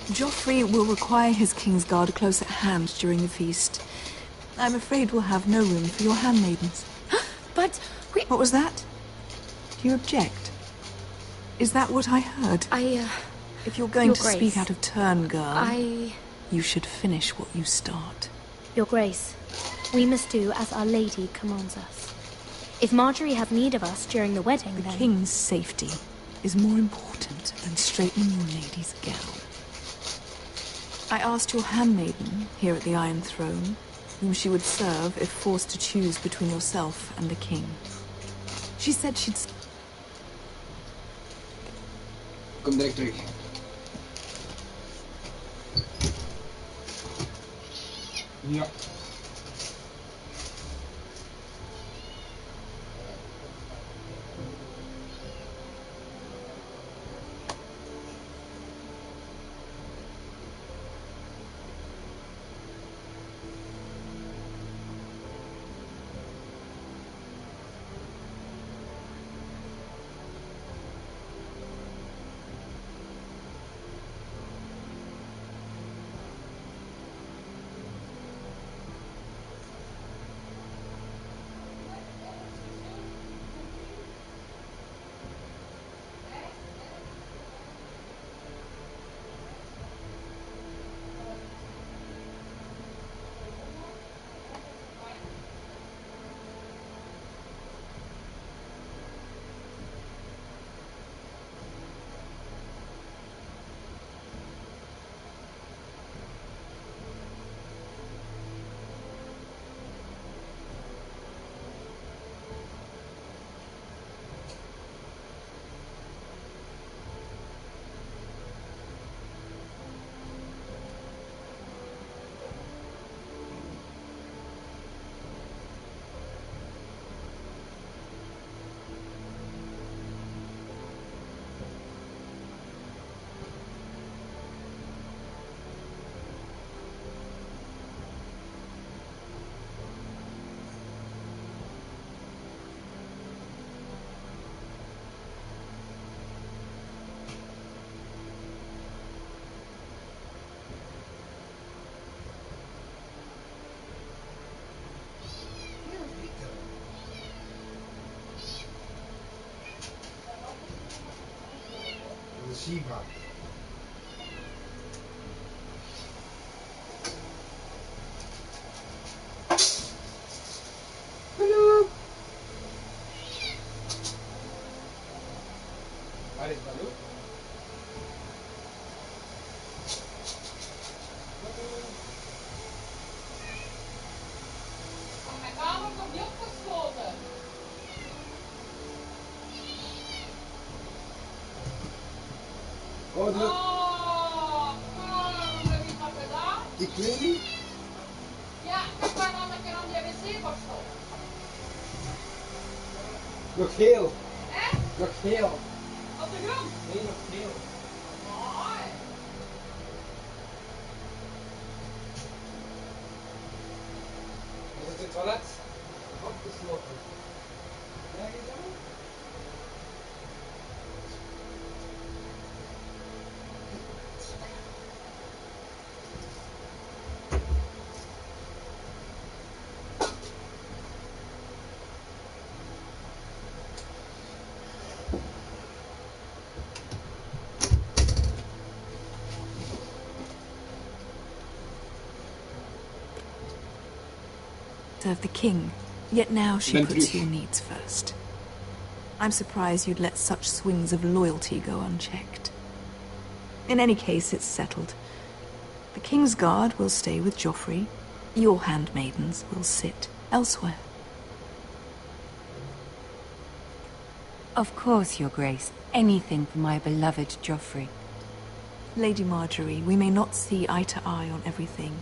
[SPEAKER 14] Joffrey will require his Kingsguard close at hand during the feast. I'm afraid we'll have no room for your handmaidens.
[SPEAKER 12] But we...
[SPEAKER 14] What was that? Do you object? Is that what I heard? If you're going to speak out of turn, girl, you should finish what you start.
[SPEAKER 13] Your Grace, we must do as Our Lady commands us. If Marjorie has need of us during the wedding,
[SPEAKER 14] the
[SPEAKER 13] then...
[SPEAKER 14] King's safety is more important than straightening your lady's gown. I asked your handmaiden here at the Iron Throne whom she would serve if forced to choose between yourself and the King. She said she'd...
[SPEAKER 1] Kom direct terug. Ja.
[SPEAKER 15] Shiva.
[SPEAKER 1] Hallo. Waar is Baloo?
[SPEAKER 16] Mijn kamer wordt niet opgesloten.
[SPEAKER 1] Oh, doe.
[SPEAKER 16] Wat heb je dat gedaan?
[SPEAKER 1] Ik weet niet.
[SPEAKER 16] Ja, ik kan al een keer aan die wc-bord stoppen.
[SPEAKER 1] Nog veel.
[SPEAKER 16] Hè?
[SPEAKER 1] Nog veel.
[SPEAKER 16] Op de grond?
[SPEAKER 1] Nee, nog veel.
[SPEAKER 16] Mooi.
[SPEAKER 1] Is het het toilet? Opgesloten. Ja, je dan?
[SPEAKER 14] Serve the king, yet now she
[SPEAKER 1] Ben
[SPEAKER 14] puts
[SPEAKER 1] terug.
[SPEAKER 14] your needs first. I'm surprised you'd let such swings of loyalty go unchecked. In any case, it's settled. The king's guard will stay with Joffrey. Your handmaidens will sit elsewhere.
[SPEAKER 6] Of course, Your Grace. Anything for my beloved Joffrey.
[SPEAKER 14] Lady Marjorie, we may not see eye to eye on everything,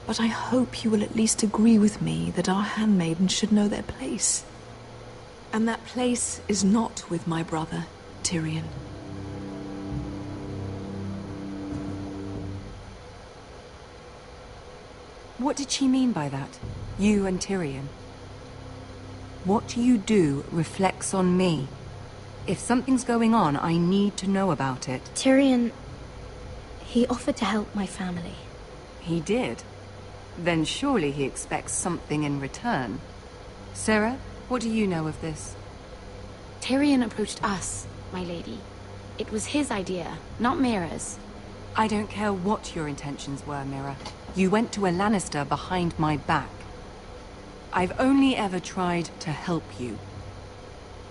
[SPEAKER 14] but I hope you will at least agree with me that our handmaidens should know their place. And that place is not with my brother, Tyrion.
[SPEAKER 6] What did she mean by that? You and Tyrion? What you do reflects on me. If something's going on, I need to know about it.
[SPEAKER 12] Tyrion, he offered to help my family.
[SPEAKER 6] He did? Then surely he expects something in return. Sarah, what do you know of this?
[SPEAKER 12] Tyrion approached us, my lady. It was his idea, not Mira's.
[SPEAKER 6] I don't care what your intentions were, Mira. You went to a Lannister behind my back. I've only ever tried to help you.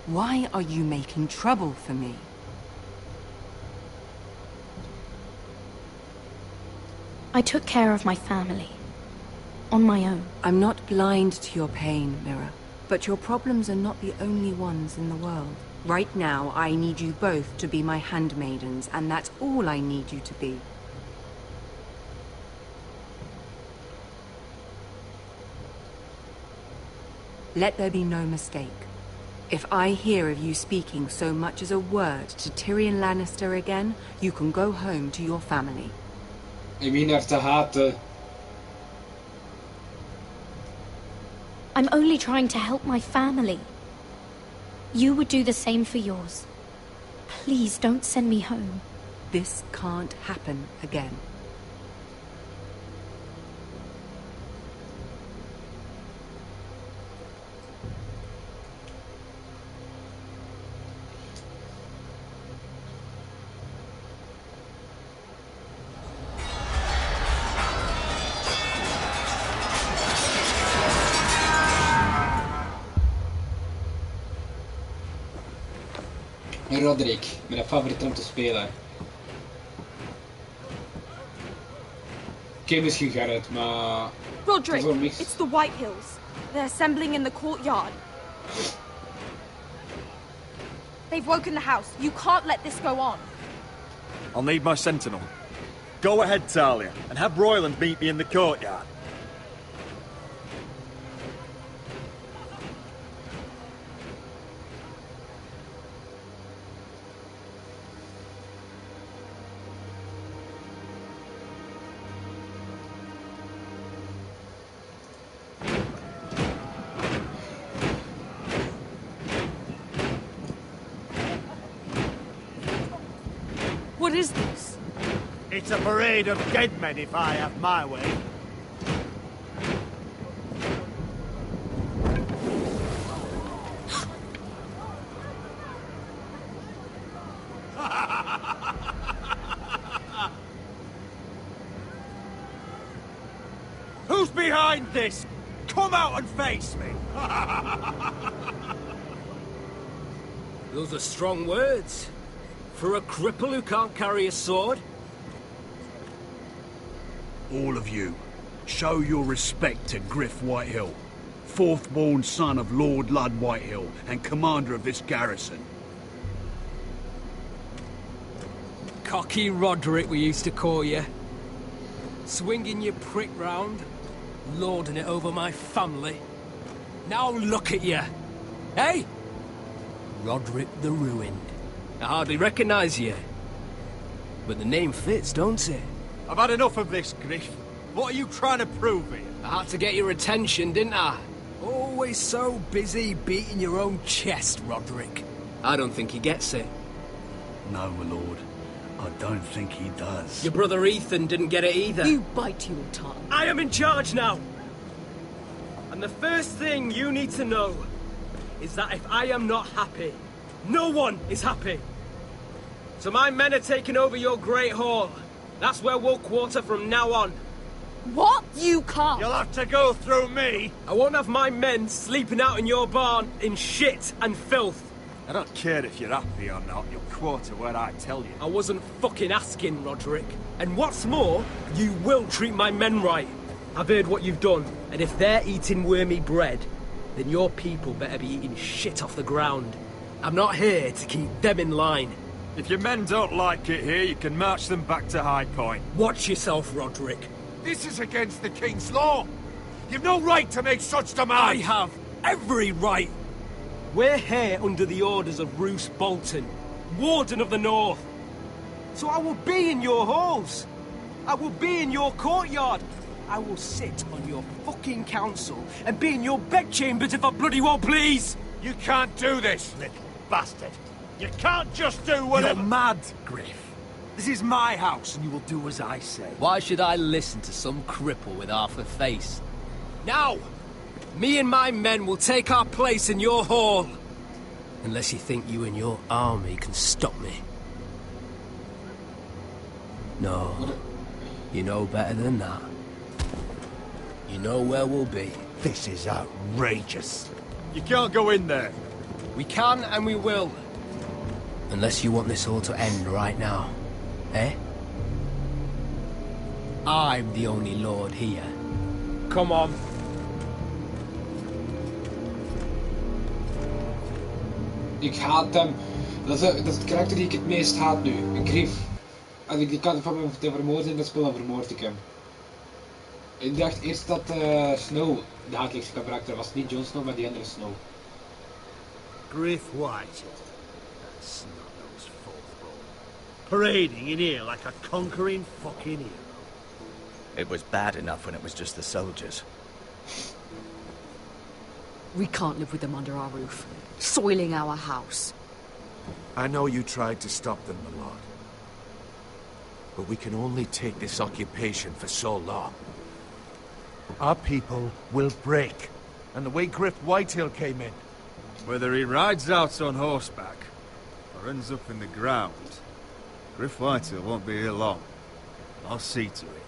[SPEAKER 6] Why are you making trouble for me?
[SPEAKER 12] I took care of my family. On my own.
[SPEAKER 6] I'm not blind to your pain, Mira. But your problems are not the only ones in the world. Right now, I need you both to be my handmaidens, and that's all I need you to be. Let there be no mistake. If I hear of you speaking so much as a word to Tyrion Lannister again, you can go home to your family.
[SPEAKER 1] Ik begin haar te haten.
[SPEAKER 12] I'm only trying to help my family. You would do the same for yours. Please don't send me home.
[SPEAKER 6] This can't happen again.
[SPEAKER 1] En Roderick, mijn favoriet om te spelen. Oké, misschien Garrett, maar...
[SPEAKER 17] Roderick,
[SPEAKER 1] voor niks.
[SPEAKER 17] it's the White Hills. They're assembling in the courtyard. They've woken the house. You can't let this go on.
[SPEAKER 7] I'll need my sentinel. Go ahead, Talia, and have Royland meet me in the courtyard.
[SPEAKER 17] What is this?
[SPEAKER 11] It's a parade of dead men if I have my way.
[SPEAKER 3] Who's behind this? Come out and face me!
[SPEAKER 15] Those are strong words. For a cripple who can't carry a sword?
[SPEAKER 18] All of you, show your respect to Griff Whitehill, fourth-born son of Lord Ludd Whitehill and commander of this garrison.
[SPEAKER 15] Cocky Roderick, we used to call you. Swinging your prick round, lording it over my family. Now look at you. Hey? Roderick the Ruined. I hardly recognise you. But the name fits, don't it?
[SPEAKER 3] I've had enough of this, Griff. What are you trying to prove here?
[SPEAKER 15] I had to get your attention, didn't I? Always so busy beating your own chest, Roderick. I don't think he gets it.
[SPEAKER 18] No, my lord. I don't think he does.
[SPEAKER 15] Your brother Ethan didn't get it either.
[SPEAKER 6] You bite your tongue.
[SPEAKER 15] I am in charge now. And the first thing you need to know is that if I am not happy, no one is happy. So my men are taking over your Great Hall. That's where we'll quarter from now on.
[SPEAKER 6] What? You can't.
[SPEAKER 3] You'll have to go through me.
[SPEAKER 15] I won't have my men sleeping out in your barn in shit and filth.
[SPEAKER 3] I don't care if you're happy or not. You'll quarter where I tell you.
[SPEAKER 15] I wasn't fucking asking, Roderick. And what's more, you will treat my men right. I've heard what you've done, and if they're eating wormy bread, then your people better be eating shit off the ground. I'm not here to keep them in line.
[SPEAKER 3] If your men don't like it here, you can march them back to High Point.
[SPEAKER 15] Watch yourself, Roderick.
[SPEAKER 11] This is against the King's law. You've no right to make such demands.
[SPEAKER 15] I have every right. We're here under the orders of Roose Bolton, Warden of the North. So I will be in your halls. I will be in your courtyard. I will sit on your fucking council and be in your bedchambers if I bloody well please.
[SPEAKER 11] You can't do this, little bastard. You can't just do whatever—
[SPEAKER 3] You're mad, Griff. This is my house and you will do as I say.
[SPEAKER 15] Why should I listen to some cripple with half a face? Now, me and my men will take our place in your hall. Unless you think you and your army can stop me. No, you know better than that. You know where we'll be.
[SPEAKER 11] This is outrageous.
[SPEAKER 3] You can't go in there.
[SPEAKER 15] We can and we will. Unless you want this all to end right now. Eh? I'm the only lord here. Come on.
[SPEAKER 1] Ik haat hem. Dat is het karakter die ik het meest haat nu. Griff. Als ik die kans van hem te vermoorden in dat spel, dan vermoord ik hem. Ik dacht eerst dat Snow de hatelijkste karakter was. Niet Jon Snow, maar die andere Snow.
[SPEAKER 19] Griff White. That snot-nosed fourth-born. Parading in here like a conquering fucking hero.
[SPEAKER 9] It was bad enough when it was just the soldiers.
[SPEAKER 6] We can't live with them under our roof, soiling our house.
[SPEAKER 11] I know you tried to stop them, my lord. But we can only take this occupation for so long. Our people will break. And the way Griff Whitehill came in.
[SPEAKER 3] Whether he rides out on horseback or ends up in the ground, Griff Whitehill won't be here long. I'll see to it.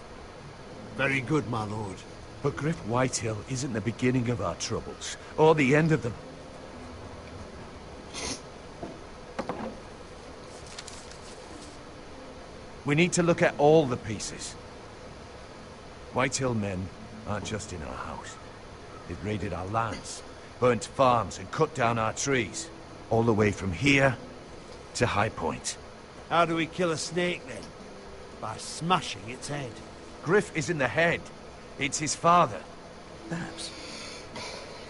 [SPEAKER 11] Very good, my lord. But Griff Whitehill isn't the beginning of our troubles, or the end of them. We need to look at all the pieces. Whitehill men aren't just in our house. They've raided our lands, burnt farms and cut down our trees. All the way from here to High Point.
[SPEAKER 19] How do we kill a snake then? By smashing its head.
[SPEAKER 11] Griff isn't the head. It's his father.
[SPEAKER 9] Perhaps.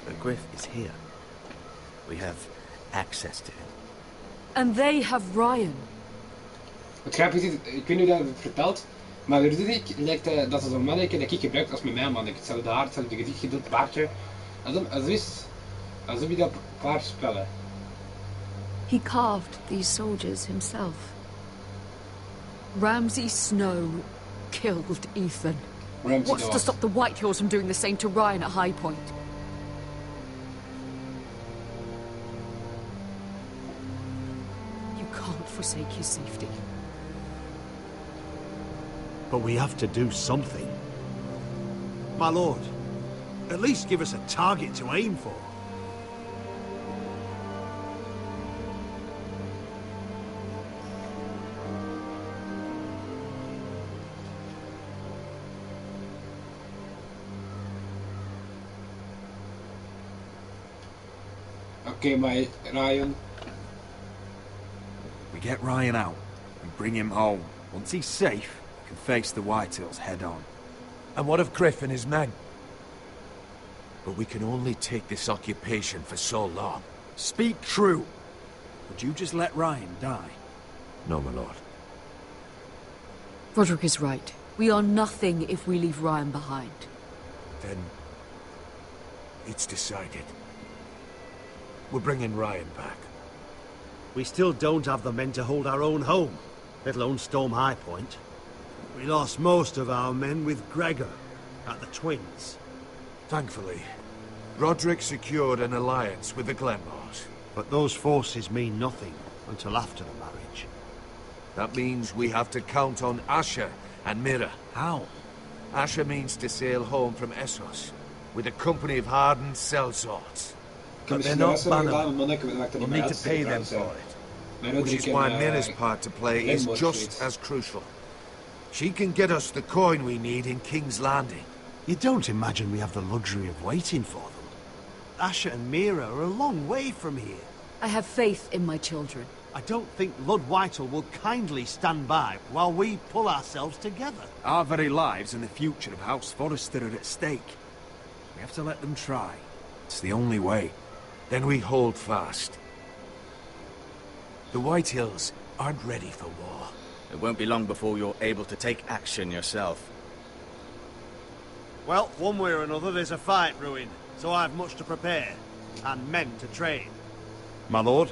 [SPEAKER 9] But Griff is here. We have access to him.
[SPEAKER 6] And they have Ryan.
[SPEAKER 1] Het grappige is, ik weet niet hoe dat het vertelt, maar Rudik lijkt dat is een manneke dat ik gebruik als mijn manneke. Hetzelfde haar, hetzelfde gezicht, geduld, baardje. Alsof je dat paar spellen.
[SPEAKER 14] He carved these soldiers himself.
[SPEAKER 6] Ramsay Snow killed Ethan.
[SPEAKER 1] Ramsay
[SPEAKER 6] What's to stop the Whitehills from doing the same to Ryan at High Point? You can't forsake his safety.
[SPEAKER 19] But we have to do something. My lord, at least give us a target to aim for.
[SPEAKER 1] Okay, my Ryan.
[SPEAKER 11] We get Ryan out and bring him home. Once he's safe, we can face the Whitehills head on.
[SPEAKER 18] And what of Griff and his men?
[SPEAKER 11] But we can only take this occupation for so long.
[SPEAKER 18] Speak true. Would you just let Ryan die?
[SPEAKER 11] No, my lord.
[SPEAKER 20] Roderick is right. We are nothing if we leave Ryan behind.
[SPEAKER 11] Then it's decided. We're bringing Ryan back.
[SPEAKER 19] We still don't have the men to hold our own home, let alone storm High Point. We lost most of our men with Gregor at the Twins.
[SPEAKER 11] Thankfully, Roderick secured an alliance with the Glenmores.
[SPEAKER 19] But those forces mean nothing until after the marriage.
[SPEAKER 11] That means we have to count on Asher and Mira.
[SPEAKER 18] How?
[SPEAKER 11] Asher means to sail home from Essos with a company of hardened sellswords.
[SPEAKER 18] But they're not Bannermen. We'll need to pay them for it.
[SPEAKER 11] Which is why Mira's part to play is just as crucial. She can get us the coin we need in King's Landing.
[SPEAKER 19] You don't imagine we have the luxury of waiting for them? Asher and Mira are a long way from here.
[SPEAKER 20] I have faith in my children.
[SPEAKER 19] I don't think Lord Whitehall will kindly stand by while we pull ourselves together.
[SPEAKER 18] Our very lives and the future of House Forrester are at stake. We have to let them try. It's the only way.
[SPEAKER 11] Then we hold fast. The Whitehills aren't ready for war.
[SPEAKER 21] It won't be long before you're able to take action yourself.
[SPEAKER 19] Well, one way or another there's a fight brewing, so I've much to prepare, and men to train.
[SPEAKER 18] My lord?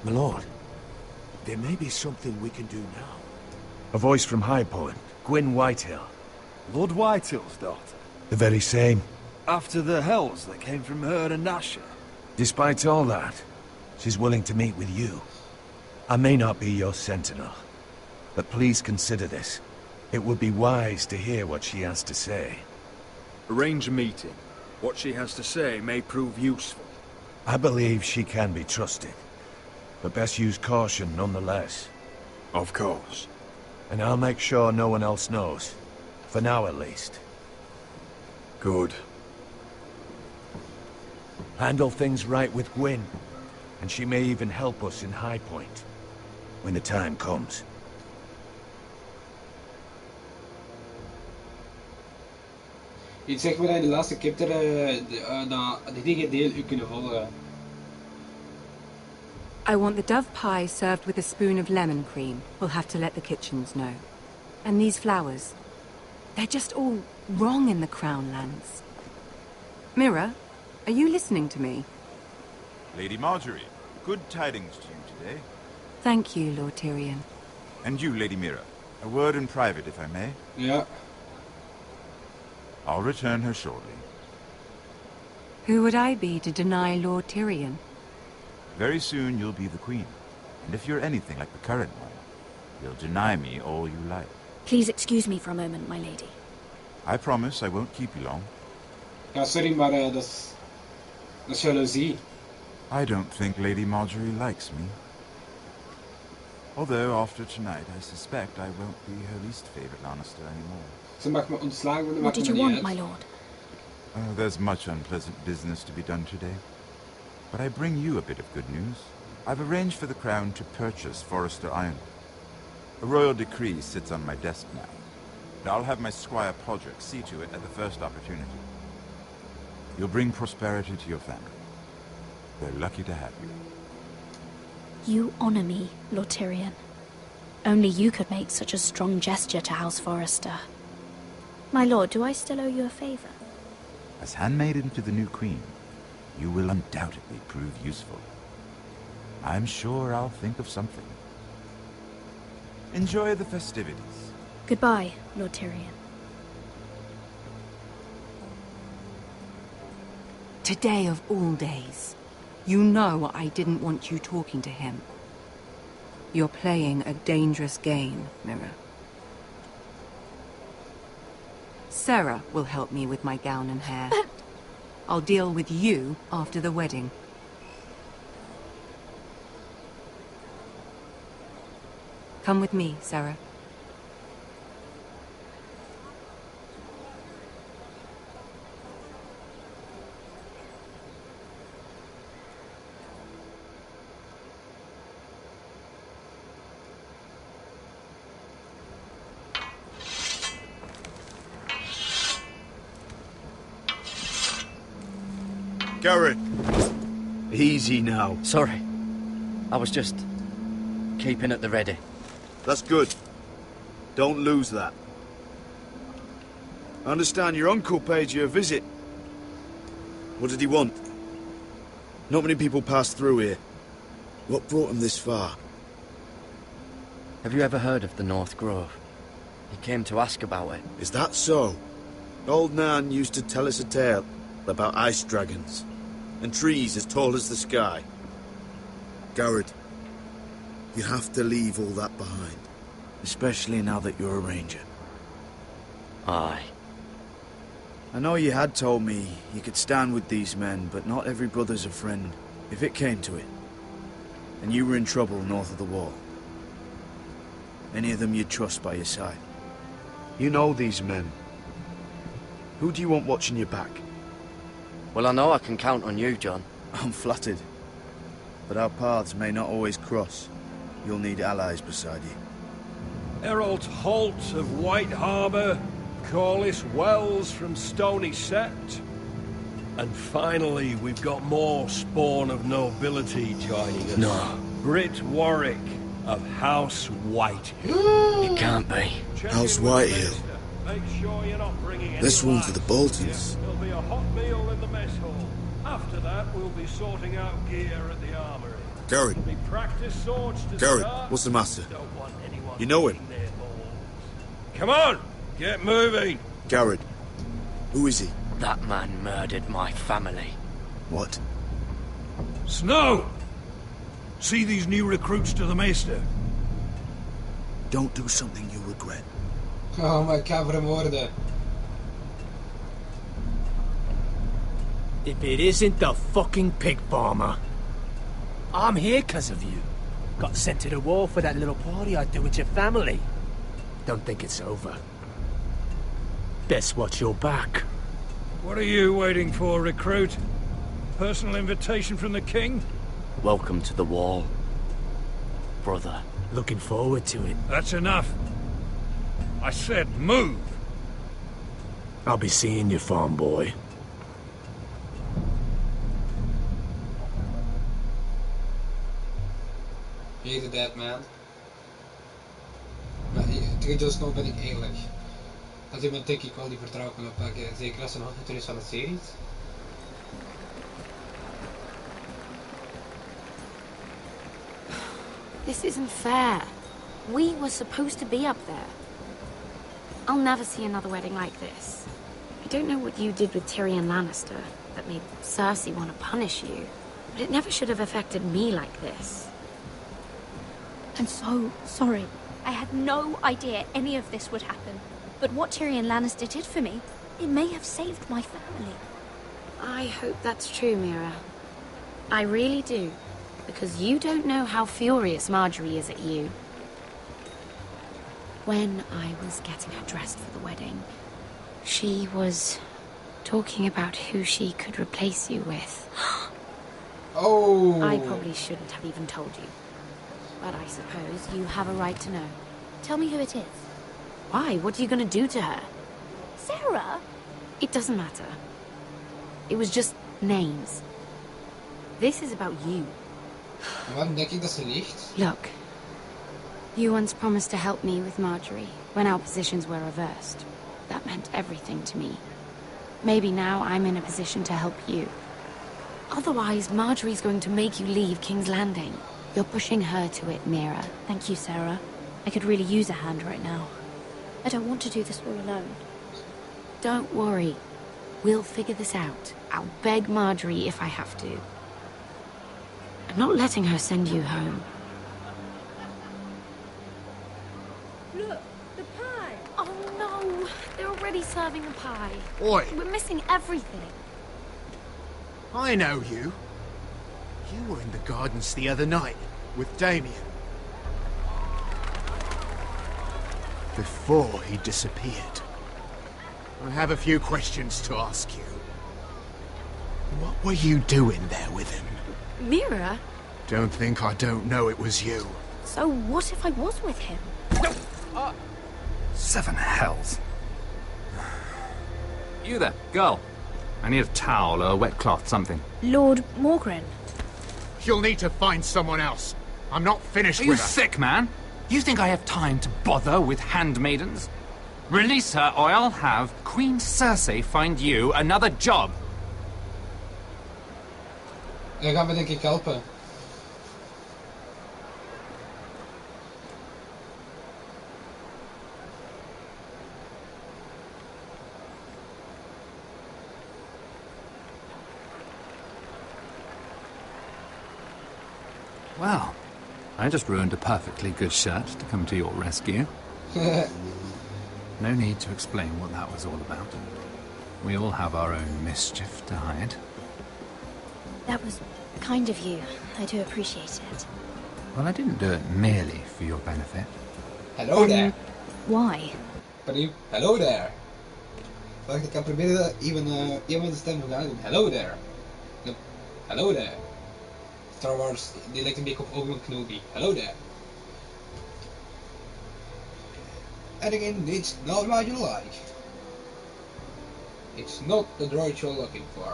[SPEAKER 11] My lord, there may be something we can do now.
[SPEAKER 18] A voice from High Point. Gwyn Whitehill. Lord Whitehill's daughter?
[SPEAKER 11] The very same.
[SPEAKER 18] After the hells that came from her and Asher?
[SPEAKER 11] Despite all that, she's willing to meet with you. I may not be your sentinel, but please consider this. It would be wise to hear what she has to say.
[SPEAKER 18] Arrange a meeting. What she has to say may prove useful.
[SPEAKER 11] I believe she can be trusted, but best use caution nonetheless.
[SPEAKER 18] Of course.
[SPEAKER 11] And I'll make sure no one else knows. For now, at least.
[SPEAKER 18] Good.
[SPEAKER 11] Handle things right with Gwyn, and she may even help us in High Point, when the time comes.
[SPEAKER 1] Iets zeg maar dat in de laatste chapter de dingen deel u kunnen volgen.
[SPEAKER 6] I want the dove pie served with a spoon of lemon cream. We'll have to let the kitchens know. And these flowers. They're just all wrong in the Crown lands. Mira, are you listening to me?
[SPEAKER 2] Lady Marjorie, good tidings to you today.
[SPEAKER 6] Thank you, Lord Tyrion.
[SPEAKER 2] And you, Lady Mira. A word in private, if I may.
[SPEAKER 1] Yeah.
[SPEAKER 2] I'll return her shortly.
[SPEAKER 6] Who would I be to deny Lord Tyrion?
[SPEAKER 2] Very soon you'll be the queen. And if you're anything like the current one, you'll deny me all you like.
[SPEAKER 13] Please excuse me for a moment, my lady.
[SPEAKER 2] I promise I won't keep you long.
[SPEAKER 1] Ja, sorry, maar dat is jaloezie.
[SPEAKER 2] I don't think Lady Marjorie likes me. Although, after tonight, I suspect I won't be her least favorite Lannister anymore.
[SPEAKER 1] Ze mag me ontslagen worden,
[SPEAKER 13] What did you want, my lord?
[SPEAKER 2] There's much unpleasant business to be done today. But I bring you a bit of good news. I've arranged for the Crown to purchase Forrester Iron. A royal decree sits on my desk now. And I'll have my squire Podrick see to it at the first opportunity. You'll bring prosperity to your family. They're lucky to have you.
[SPEAKER 13] You honor me, Lord Tyrion. Only you could make such a strong gesture to House Forrester. My lord, do I still owe you a favor?
[SPEAKER 2] As handmaiden to the new queen, you will undoubtedly prove useful. I'm sure I'll think of something. Enjoy the festivities.
[SPEAKER 13] Goodbye, Lord Tyrion.
[SPEAKER 6] Today of all days. You know I didn't want you talking to him. You're playing a dangerous game, Mira. Sarah will help me with my gown and hair. I'll deal with you after the wedding. Come with me, Sarah.
[SPEAKER 5] Garrett! Easy now.
[SPEAKER 9] Sorry. I was just keeping at the ready.
[SPEAKER 5] That's good. Don't lose that. I understand your uncle paid you a visit. What did he want? Not many people pass through here. What brought him this far?
[SPEAKER 9] Have you ever heard of the North Grove? He came to ask about it.
[SPEAKER 5] Is that so? Old Nan used to tell us a tale about ice dragons and trees as tall as the sky. Garrett, you have to leave all that behind. Especially now that you're a ranger.
[SPEAKER 9] Aye.
[SPEAKER 5] I know you had told me you could stand with these men, but not every brother's a friend, if it came to it. And you were in trouble north of the wall. Any of them you'd trust by your side. You know these men. Who do you want watching your back?
[SPEAKER 9] Well, I know I can count on you, John.
[SPEAKER 5] I'm flattered. But our paths may not always cross. You'll need allies beside you.
[SPEAKER 8] Errol Holt of White Harbour, Corliss Wells from Stony Set. And finally, we've got more spawn of nobility joining us.
[SPEAKER 9] No.
[SPEAKER 8] Britt Warwick of House Whitehill.
[SPEAKER 9] It can't be.
[SPEAKER 5] House Whitehill.
[SPEAKER 8] Make sure you're not bringing
[SPEAKER 5] This
[SPEAKER 8] any
[SPEAKER 5] one for the Boltons.
[SPEAKER 8] There'll be a hot meal in the mess hall. After that, we'll be sorting out gear at the armory.
[SPEAKER 5] Garrett.
[SPEAKER 8] There'll be practice swords to
[SPEAKER 5] Garrett,
[SPEAKER 8] start.
[SPEAKER 5] what's the matter?
[SPEAKER 8] Don't want anyone
[SPEAKER 5] You know him?
[SPEAKER 8] eating their balls. Come on, get moving.
[SPEAKER 5] Garrett. Who is he?
[SPEAKER 9] That man murdered my family.
[SPEAKER 5] What?
[SPEAKER 8] Snow! See these new recruits to the Maester?
[SPEAKER 5] Don't do something you regret.
[SPEAKER 1] Oh, maar ik ga vermoorden.
[SPEAKER 15] If it isn't the fucking pig farmer. I'm here 'cause of you. Got sent to the war for that little party I do with your family. Don't think it's over. Best watch your back.
[SPEAKER 8] What are you waiting for, recruit? Personal invitation from the king?
[SPEAKER 9] Welcome to the wall, brother.
[SPEAKER 15] Looking forward to it.
[SPEAKER 8] That's enough. I said move.
[SPEAKER 15] I'll be seeing you, farm boy.
[SPEAKER 1] He's a dead man. Maar tegen Jon Snow ben ik eigenlijk... Als iemand denk ik wel die vertrouwen kan oppakken. Zeker als ze nog niet is van de series.
[SPEAKER 12] This isn't fair. We were supposed to be up there. I'll never see another wedding like this. I don't know what you did with Tyrion Lannister that made Cersei want to punish you, but it never should have affected me like this.
[SPEAKER 13] I'm so sorry. I had no idea any of this would happen. But what Tyrion Lannister did for me, it may have saved my family.
[SPEAKER 12] I hope that's true, Mira. I really do. Because you don't know how furious Marjorie is at you. When I was getting her dressed for the wedding, she was talking about who she could replace you with.
[SPEAKER 1] Oh!
[SPEAKER 12] I probably shouldn't have even told you. But I suppose you have a right to know.
[SPEAKER 13] Tell me who it is.
[SPEAKER 12] Why? What are you going to do to her?
[SPEAKER 13] Sarah?
[SPEAKER 12] It doesn't matter. It was just names. This is about you.
[SPEAKER 1] Waarom denk ik dat ze liegt?
[SPEAKER 12] Look. You once promised to help me with Marjorie when our positions were reversed. That meant everything to me. Maybe now I'm in a position to help you. Otherwise, Marjorie's going to make you leave King's Landing. You're pushing her to it, Mira.
[SPEAKER 13] Thank you, Sarah. I could really use a hand right now. I don't want to do this all alone.
[SPEAKER 12] Don't worry. We'll figure this out. I'll beg Marjorie if I have to. I'm not letting her send you home.
[SPEAKER 17] Look, the pie.
[SPEAKER 12] Oh no, they're already serving the pie.
[SPEAKER 4] Oi.
[SPEAKER 12] We're missing everything.
[SPEAKER 4] I know you. You were in the gardens the other night with Damien. Before he disappeared. I have a few questions to ask you. What were you doing there with him?
[SPEAKER 12] Mira?
[SPEAKER 4] Don't think I don't know it was you.
[SPEAKER 12] So what if I was with him?
[SPEAKER 22] Seven hells. You there, girl. I need a towel or a wet cloth, something.
[SPEAKER 13] Lord Morgren.
[SPEAKER 4] You'll need to find someone else. I'm not finished
[SPEAKER 22] Are you
[SPEAKER 4] with her.
[SPEAKER 22] sick, man? You think I have time to bother with handmaidens? Release her, or I'll have Queen Cersei find you another job.
[SPEAKER 1] Hij gaat me denk ik helpen.
[SPEAKER 22] Well, I just ruined a perfectly good shirt to come to your rescue. No need to explain what that was all about. We all have our own mischief to hide.
[SPEAKER 13] That was kind of you. I do appreciate it.
[SPEAKER 22] Well, I didn't do it merely for your benefit.
[SPEAKER 1] Hello there.
[SPEAKER 13] Why?
[SPEAKER 1] Hello there. Wacht, ik kan proberen iemand de stem gaan doen. Hello there. No. Hello there. Star Wars, die lijkt een beetje op Obi-Wan Kenobi. Hello there. And again, it's not what you like. It's not the droid you're looking for.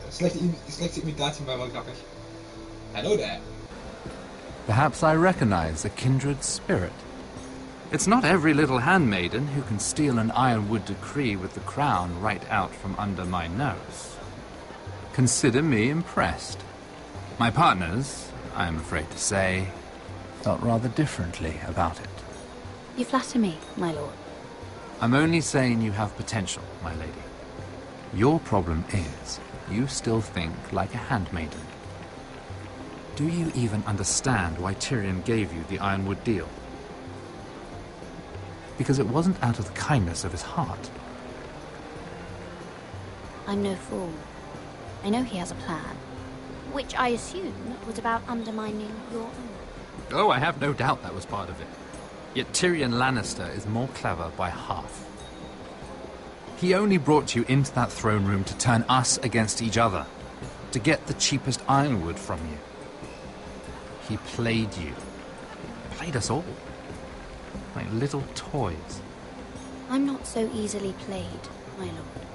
[SPEAKER 1] Slechte imitatie, maar wel grappig. Hello there.
[SPEAKER 22] Perhaps I recognize a kindred spirit. It's not every little handmaiden who can steal an ironwood decree with the crown right out from under my nose. Consider me impressed. My partners, I am afraid to say, felt rather differently about it.
[SPEAKER 13] You flatter me, my lord.
[SPEAKER 22] I'm only saying you have potential, my lady. Your problem is, you still think like a handmaiden. Do you even understand why Tyrion gave you the ironwood deal? Because it wasn't out of the kindness of his heart.
[SPEAKER 13] I'm no fool. I know he has a plan. Which I assume was about undermining your own.
[SPEAKER 22] Oh, I have no doubt that was part of it. Yet Tyrion Lannister is more clever by half. He only brought you into that throne room to turn us against each other, to get the cheapest ironwood from you. He played you. Played us all. Like little toys.
[SPEAKER 13] I'm not so easily played, my lord.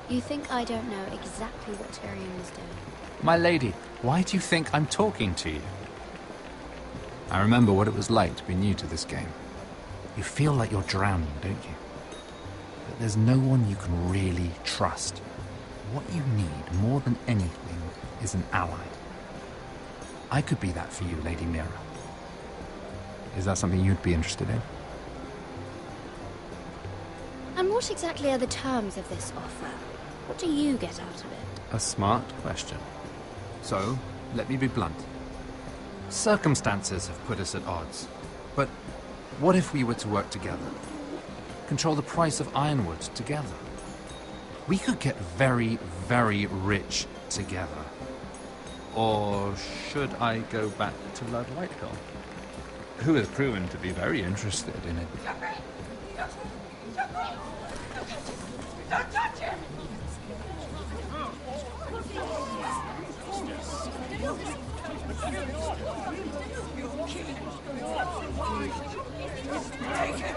[SPEAKER 13] You think I don't know exactly what Tyrion is doing?
[SPEAKER 22] My lady, why do you think I'm talking to you? I remember what it was like to be new to this game. You feel like you're drowning, don't you? But there's no one you can really trust. What you need, more than anything, is an ally. I could be that for you, Lady Mira. Is that something you'd be interested in?
[SPEAKER 13] And what exactly are the terms of this offer? What do you get out of it?
[SPEAKER 22] A smart question. So, let me be blunt. Circumstances have put us at odds. But what if we were to work together? Control the price of ironwood together? We could get very, very rich together. Or should I go back to Lord Whitehill, who has proven to be very interested in it?
[SPEAKER 16] Don't touch him! Take him!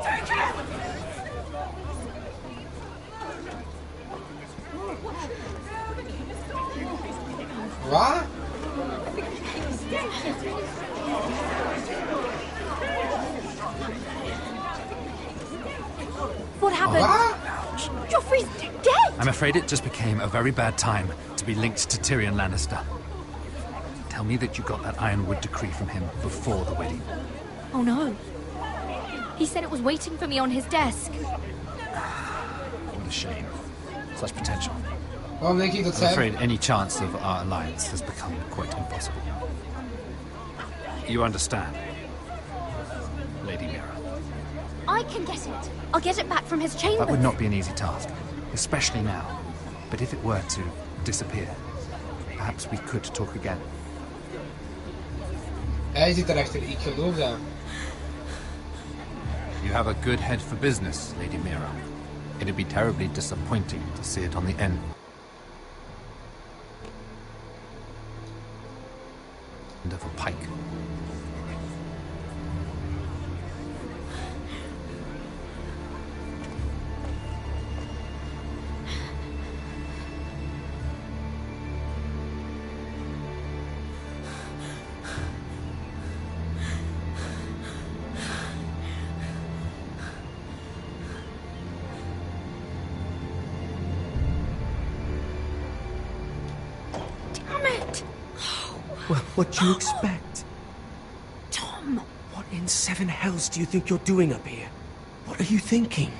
[SPEAKER 16] Take him!
[SPEAKER 1] What?
[SPEAKER 13] What happened? Joffrey's dead!
[SPEAKER 22] I'm afraid it just became a very bad time to be linked to Tyrion Lannister. Tell me that you got that ironwood decree from him before the wedding.
[SPEAKER 13] Oh no. He said it was waiting for me on his desk.
[SPEAKER 22] a shame. Such potential.
[SPEAKER 1] Waarom denk je dat
[SPEAKER 22] I'm
[SPEAKER 1] zij...
[SPEAKER 22] afraid any chance of our alliance has become quite impossible. You understand, Lady Mira?
[SPEAKER 13] I can get it. I'll get it back from his chamber.
[SPEAKER 22] That would not be an easy task, especially now. But if it were to disappear, perhaps we could talk again.
[SPEAKER 1] Hij zit erachter, ik geloof dat.
[SPEAKER 22] You have a good head for business, Lady Mira. It'd be terribly disappointing to see it on the end of a pike.
[SPEAKER 15] Well, what do you expect?
[SPEAKER 13] Tom!
[SPEAKER 15] What in seven hells do you think you're doing up here? What are you thinking?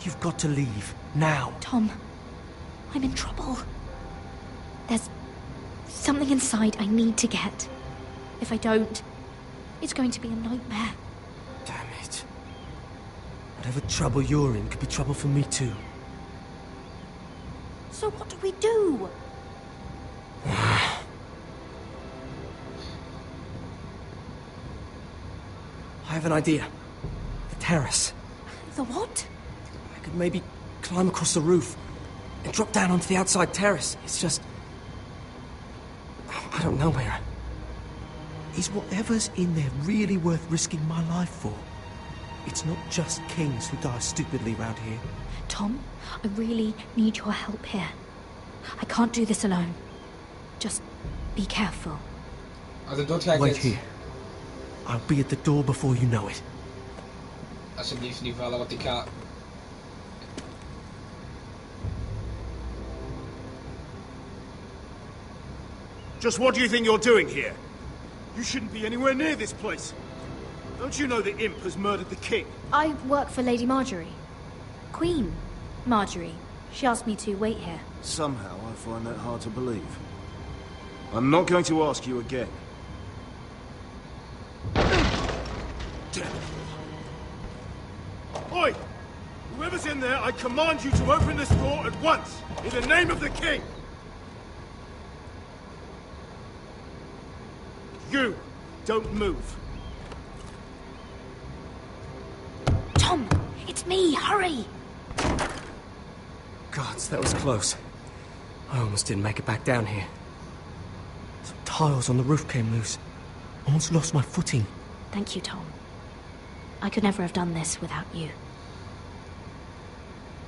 [SPEAKER 15] You've got to leave, now.
[SPEAKER 13] Tom, I'm in trouble. There's something inside I need to get. If I don't, it's going to be a nightmare.
[SPEAKER 15] Damn it. Whatever trouble you're in could be trouble for me too.
[SPEAKER 13] So what do we do?
[SPEAKER 15] I have an idea. The terrace.
[SPEAKER 13] The what?
[SPEAKER 15] I could maybe climb across the roof and drop down onto the outside terrace. It's just... I don't know, Mira. Is whatever's in there really worth risking my life for? It's not just kings who die stupidly round here.
[SPEAKER 13] Tom, I really need your help here. I can't do this alone. Just be careful.
[SPEAKER 15] Wait here. I'll be at the door before you know it.
[SPEAKER 1] Alsjeblieft niet vallen, want ik ga...
[SPEAKER 4] Just what do you think you're doing here? You shouldn't be anywhere near this place. Don't you know the imp has murdered the king?
[SPEAKER 13] I work for Lady Marjorie. Queen Marjorie. She asked me to wait here.
[SPEAKER 11] Somehow I find that hard to believe. I'm not going to ask you again.
[SPEAKER 4] Oi! Whoever's in there, I command you to open this door at once, in the name of the king! You, don't move.
[SPEAKER 13] Tom, it's me, hurry!
[SPEAKER 15] Gods, that was close. I almost didn't make it back down here. Some tiles on the roof came loose. Almost lost my footing.
[SPEAKER 13] Thank you, Tom. I could never have done this without you.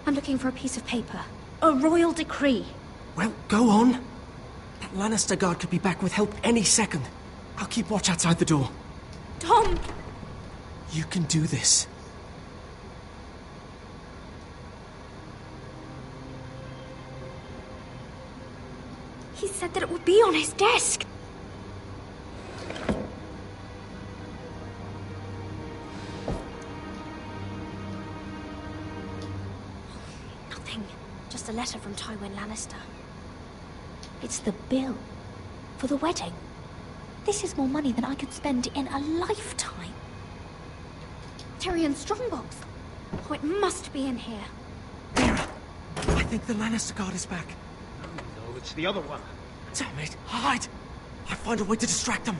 [SPEAKER 13] I'm looking for a piece of paper. A royal decree.
[SPEAKER 15] Well, go on. That Lannister guard could be back with help any second. I'll keep watch outside the door.
[SPEAKER 13] Tom!
[SPEAKER 15] You can do this.
[SPEAKER 13] He said that it would be on his desk. Nothing. Just a letter from Tywin Lannister. It's the bill for the wedding. This is more money than I could spend in a lifetime. Tyrion's strongbox. Oh, it must be in here.
[SPEAKER 15] Mira, I think the Lannister guard is back.
[SPEAKER 4] No, it's the other one.
[SPEAKER 15] Damn it, hide! I'll find a way to distract them.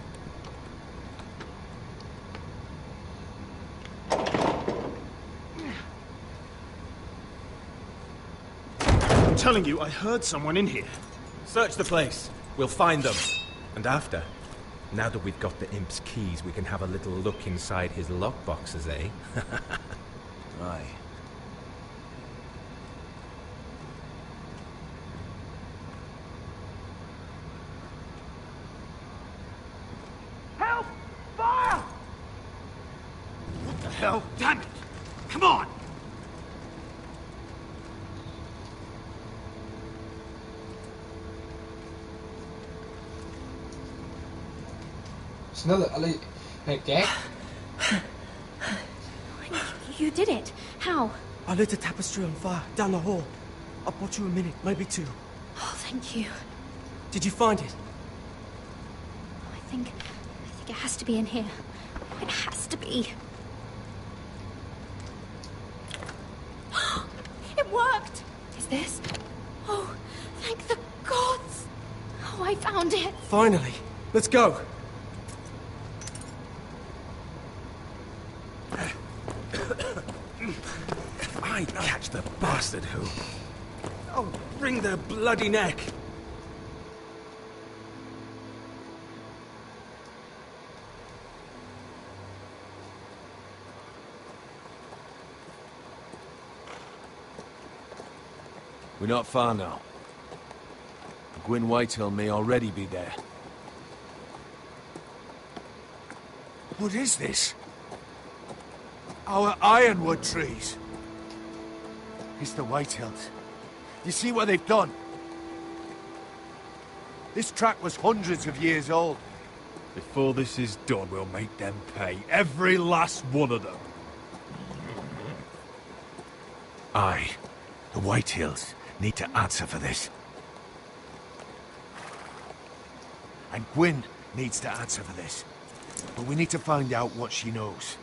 [SPEAKER 4] I'm telling you, I heard someone in here.
[SPEAKER 7] Search the place. We'll find them. And after, now that we've got the imp's keys, we can have a little look inside his lockboxes, eh?
[SPEAKER 11] Aye.
[SPEAKER 4] Help! Fire! What the hell? Damn it! Come on!
[SPEAKER 1] Sneller, alleen... Kijk.
[SPEAKER 13] You did it. How?
[SPEAKER 3] I lit a tapestry on fire down the hall. I'll bought you a minute, maybe 2.
[SPEAKER 13] Oh, thank you.
[SPEAKER 3] Did you find it?
[SPEAKER 13] I think it has to be in here. It has to be. It worked!
[SPEAKER 17] Is this?
[SPEAKER 13] Oh, thank the gods! Oh, I found it!
[SPEAKER 3] Finally! Let's go!
[SPEAKER 15] If I catch the bastard who... I'll wring their bloody neck!
[SPEAKER 11] We're not far now. Gwyn Whitehill may already be there.
[SPEAKER 18] What is this? Our ironwood trees.
[SPEAKER 11] It's the Whitehills. You see what they've done? This track was hundreds of years old.
[SPEAKER 18] Before this is done, we'll make them pay. Every last one of them.
[SPEAKER 11] Aye. The Whitehills need to answer for this. And Gwyn needs to answer for this. But we need to find out what she knows.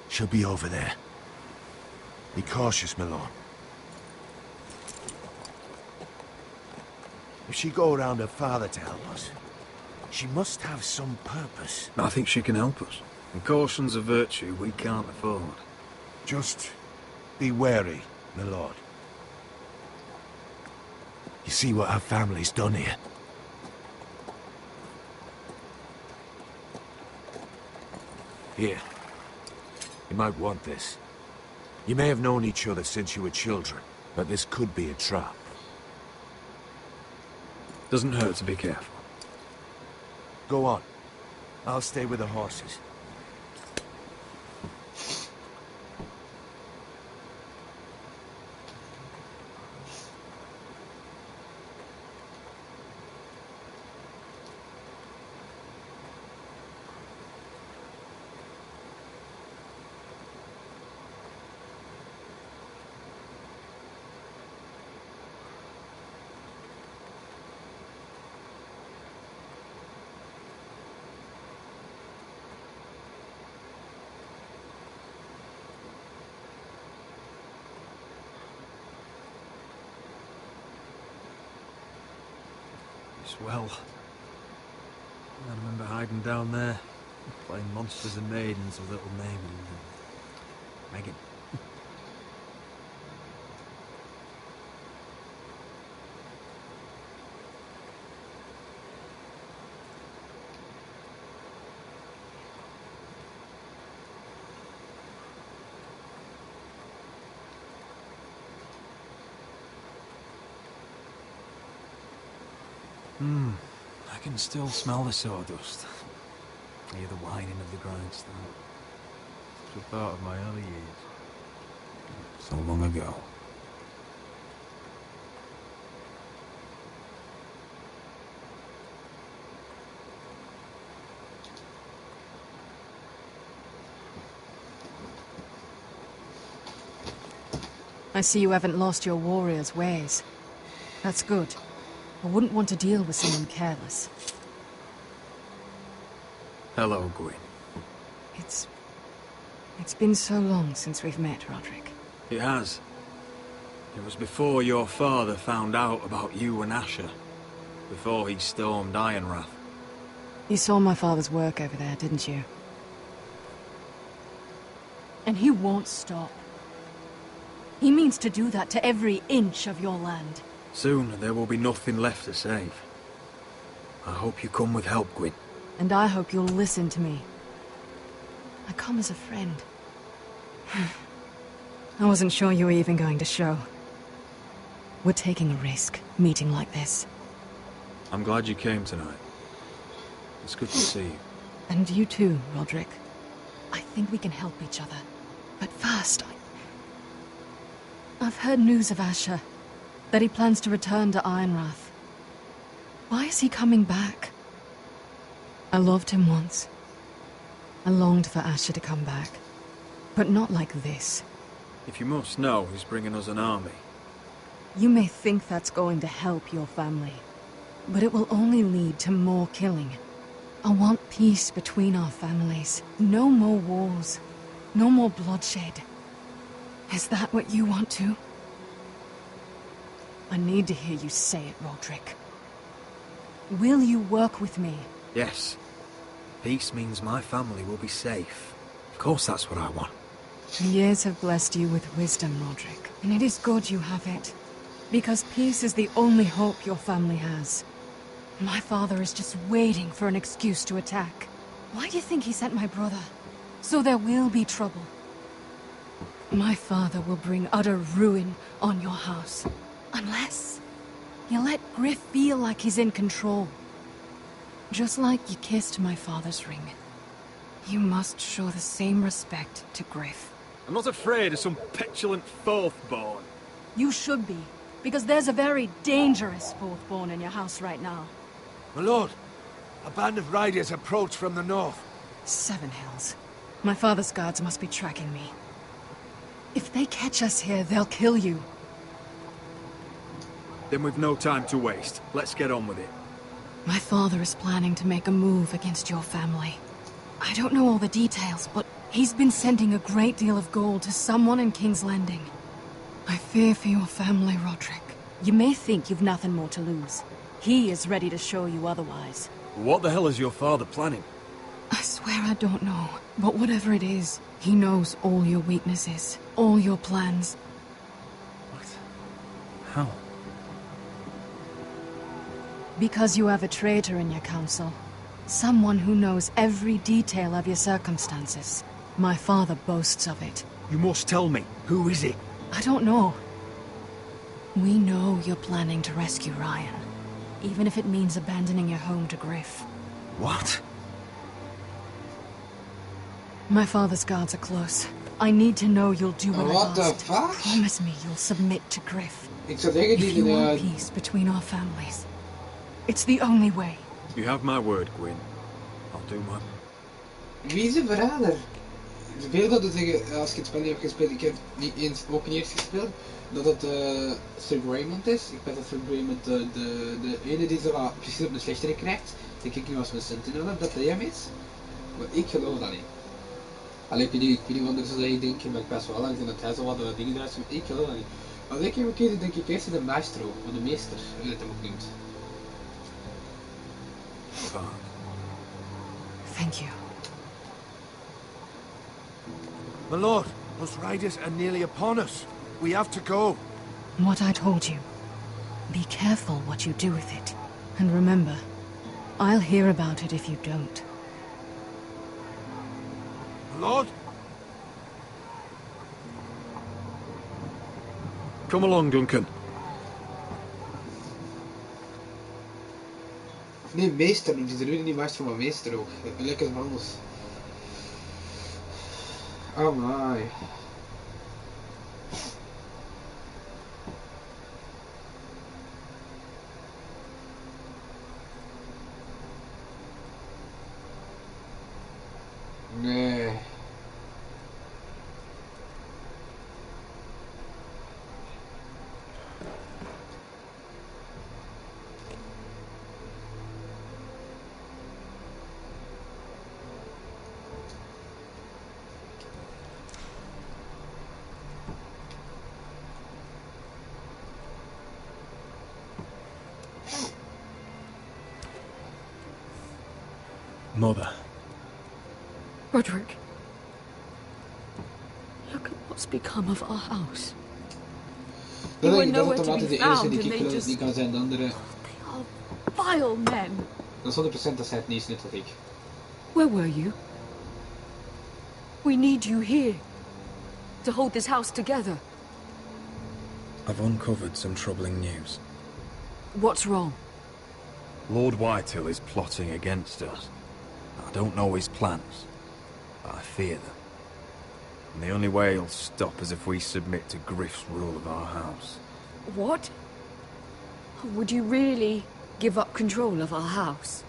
[SPEAKER 11] She'll be over there. Be cautious, my lord. If she go around her father to help us, she must have some purpose.
[SPEAKER 5] I think she can help us. And caution's a virtue we can't afford.
[SPEAKER 11] Just be wary, my lord. You see what our family's done here? Here. You might want this. You may have known each other since you were children, but this could be a trap.
[SPEAKER 5] Doesn't hurt to be careful.
[SPEAKER 11] Go on. I'll stay with the horses.
[SPEAKER 5] Well, I remember hiding down there, playing monsters and maidens with little Megan and Megan. I can still smell the sawdust. Hear the whining of the grindstone. It's a part of my early years. So long ago.
[SPEAKER 6] I see you haven't lost your warrior's ways. That's good. I wouldn't want to deal with someone careless.
[SPEAKER 5] Hello, Gwyn.
[SPEAKER 6] It's been so long since we've met, Roderick.
[SPEAKER 5] It has. It was before your father found out about you and Asher. Before he stormed Ironrath.
[SPEAKER 6] You saw my father's work over there, didn't you? And he won't stop. He means to do that to every inch of your land.
[SPEAKER 5] Soon there will be nothing left to save. I hope you come with help, Gwyn.
[SPEAKER 6] And I hope you'll listen to me. I come as a friend. I wasn't sure you were even going to show. We're taking a risk, meeting like this.
[SPEAKER 5] I'm glad you came tonight. It's good to see you.
[SPEAKER 6] And you too, Roderick. I think we can help each other. But first, I've heard news of Asher. That he plans to return to Ironrath. Why is he coming back? I loved him once. I longed for Asher to come back. But not like this.
[SPEAKER 5] If you must know, he's bringing us an army.
[SPEAKER 6] You may think that's going to help your family, but it will only lead to more killing. I want peace between our families. No more wars. No more bloodshed. Is that what you want too? I need to hear you say it, Roderick. Will you work with me?
[SPEAKER 5] Yes. Peace means my family will be safe. Of course that's what I want.
[SPEAKER 6] Years have blessed you with wisdom, Roderick, and it is good you have it. Because peace is the only hope your family has. My father is just waiting for an excuse to attack. Why do you think he sent my brother? So there will be trouble. My father will bring utter ruin on your house. Unless you let Griff feel like he's in control. Just like you kissed my father's ring. You must show the same respect to Griff.
[SPEAKER 5] I'm not afraid of some petulant fourthborn.
[SPEAKER 6] You should be, because there's a very dangerous fourthborn in your house right now.
[SPEAKER 11] My lord, a band of riders approach from the north.
[SPEAKER 6] 7 Hills. My father's guards must be tracking me. If they catch us here, they'll kill you.
[SPEAKER 5] Then we've no time to waste. Let's get on with it.
[SPEAKER 6] My father is planning to make a move against your family. I don't know all the details, but he's been sending a great deal of gold to someone in King's Landing. I fear for your family, Roderick. You may think you've nothing more to lose. He is ready to show you otherwise.
[SPEAKER 5] What the hell is your father planning?
[SPEAKER 6] I swear I don't know, but whatever it is, he knows all your weaknesses, all your plans.
[SPEAKER 5] What? How?
[SPEAKER 6] Because you have a traitor in your council. Someone who knows every detail of your circumstances. My father boasts of it.
[SPEAKER 18] You must tell me. Who is it?
[SPEAKER 6] I don't know. We know you're planning to rescue Ryan. Even if it means abandoning your home to Griff.
[SPEAKER 5] What?
[SPEAKER 6] My father's guards are close. I need to know you'll do what
[SPEAKER 1] What
[SPEAKER 6] I
[SPEAKER 1] the
[SPEAKER 6] asked.
[SPEAKER 1] fuck?
[SPEAKER 6] Promise me you'll submit to Griff.
[SPEAKER 1] Ik zou zeggen
[SPEAKER 6] If you
[SPEAKER 1] die...
[SPEAKER 6] want peace between our families. It's the only way.
[SPEAKER 5] You have my word, Gwyn. I'll do my...
[SPEAKER 1] Wie is een verrader? Veel dat zeggen, als je het spel niet hebt gespeeld, ik heb niet eens, ook niet eens gespeeld, dat het Sir Raymond is. Ik weet dat Sir Raymond de ene die zo precies op een slechtere krijgt, denk ik nu als we een sentinel heb, dat hij hem is. Maar ik geloof dat niet. Alleen ik weet niet wat er zo dat je denkt, maar ik pas wel lang dat hij zo wat dingen eruit ziet, maar ik geloof dat niet. Als ik hem kies, denk ik eerst de maestro, of de meester, hoe je het hem ook noemt.
[SPEAKER 6] Thank you.
[SPEAKER 11] My lord, those riders are nearly upon us. We have to go.
[SPEAKER 6] What I told you. Be careful what you do with it. And remember, I'll hear about it if you don't.
[SPEAKER 11] My lord?
[SPEAKER 5] Come along, Duncan.
[SPEAKER 1] Nee, meester noemt hij er nu niet meester van meester ook. Lekker van anders. Oh my. Nee.
[SPEAKER 5] Mother.
[SPEAKER 20] Roderick. Look at what's become of our house.
[SPEAKER 1] Dat
[SPEAKER 20] You were
[SPEAKER 1] is
[SPEAKER 20] nowhere to
[SPEAKER 1] automatisch
[SPEAKER 20] be
[SPEAKER 1] de enige
[SPEAKER 20] found
[SPEAKER 1] die
[SPEAKER 20] and
[SPEAKER 1] ik
[SPEAKER 20] they
[SPEAKER 1] geloof
[SPEAKER 20] just...
[SPEAKER 1] die kan zijn, de andere...
[SPEAKER 20] Vile men.
[SPEAKER 1] Dat is 100% dat zij het niet is, net als ik.
[SPEAKER 20] Where were you? We need you here. To hold this house together.
[SPEAKER 10] I've uncovered some troubling news.
[SPEAKER 20] What's wrong?
[SPEAKER 10] Lord Whitehill is plotting against us. I don't know his plans, but I fear them. And the only way he'll stop is if we submit to Griff's rule of our house.
[SPEAKER 20] What? Would you really give up control of our house?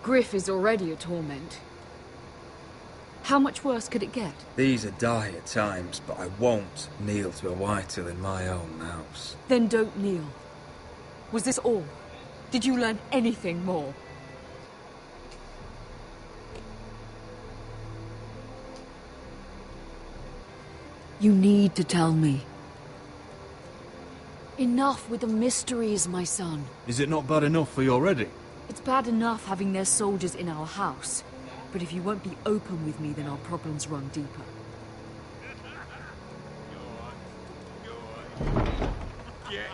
[SPEAKER 20] Griff is already a torment. How much worse could it get?
[SPEAKER 10] These are dire times, but I won't kneel to a Whitehill in my own house.
[SPEAKER 20] Then don't kneel. Was this all? Did you learn anything more? You need to tell me. Enough with the mysteries, my son.
[SPEAKER 18] Is it not bad enough for you already?
[SPEAKER 20] It's bad enough having their soldiers in our house. But if you won't be open with me, then our problems run deeper.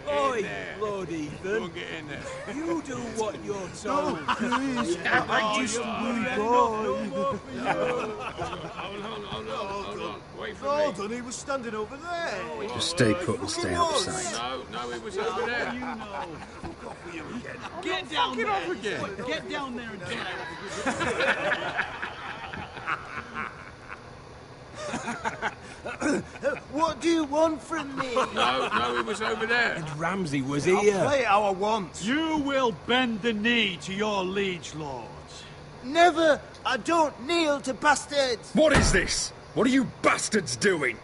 [SPEAKER 15] Oi, Lord Ethan. You do what you're told.
[SPEAKER 19] Please, I just Hold on, he was standing over there.
[SPEAKER 10] Just stay put and stay out of sight.
[SPEAKER 15] No, it was over there.
[SPEAKER 18] You know. Get down there. Off again. Get down there and get
[SPEAKER 19] What do you want from me?
[SPEAKER 15] No, it was over there.
[SPEAKER 7] And Ramsay was
[SPEAKER 19] I'll
[SPEAKER 7] here.
[SPEAKER 19] play it how I want.
[SPEAKER 18] You will bend the knee to your liege lord.
[SPEAKER 19] Never! I don't kneel to bastards!
[SPEAKER 10] What is this? What are you bastards doing?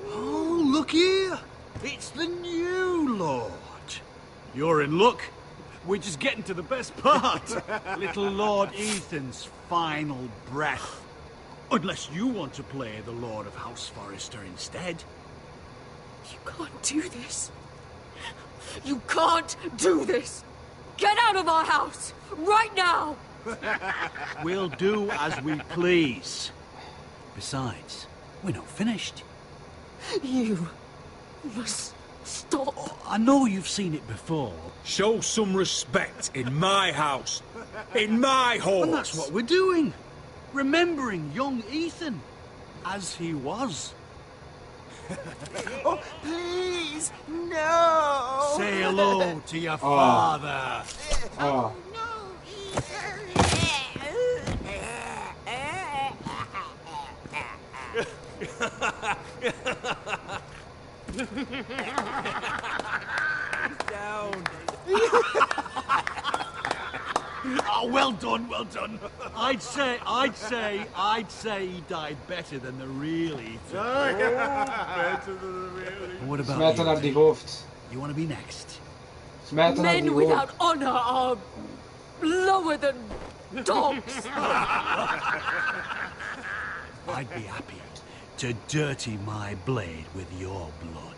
[SPEAKER 18] Oh, look here. It's the new lord. You're in luck. We're just getting to the best part. Little Lord Ethan's final breath. Unless you want to play the Lord of House Forrester instead.
[SPEAKER 20] You can't do this. You can't do this. Get out of our house, right now!
[SPEAKER 18] We'll do as we please. Besides, we're not finished.
[SPEAKER 20] You must stop.
[SPEAKER 18] I know you've seen it before.
[SPEAKER 10] Show some respect in my house. In my hall.
[SPEAKER 18] And that's what we're doing. Remembering young Ethan as he was.
[SPEAKER 19] Oh, please, no!
[SPEAKER 18] Say hello to your father.
[SPEAKER 1] Oh.
[SPEAKER 15] Down.
[SPEAKER 18] Oh, well done, well done. I'd say he died better than the real Ethan.
[SPEAKER 19] Better than the really.
[SPEAKER 18] What about
[SPEAKER 1] Smijten naar die hoofd.
[SPEAKER 18] You want to be next?
[SPEAKER 1] Smijten naar die
[SPEAKER 20] Men
[SPEAKER 1] hoofd.
[SPEAKER 20] without honor are lower than dogs.
[SPEAKER 18] I'd be happy to dirty my blade with your blood.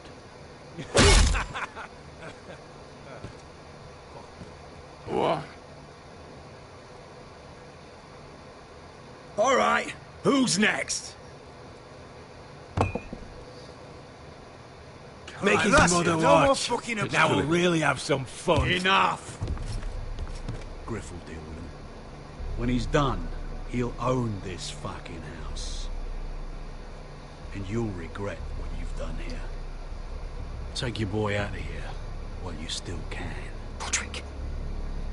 [SPEAKER 15] What?
[SPEAKER 10] All right, who's next?
[SPEAKER 7] Make his
[SPEAKER 19] that's
[SPEAKER 7] mother
[SPEAKER 19] it. No more
[SPEAKER 7] watch.
[SPEAKER 19] fucking
[SPEAKER 7] But now we'll really have some fun.
[SPEAKER 18] Enough! Griff will deal with him. When he's done, he'll own this fucking house. And you'll regret what you've done here. Take your boy out of here while you still can.
[SPEAKER 20] Roderick!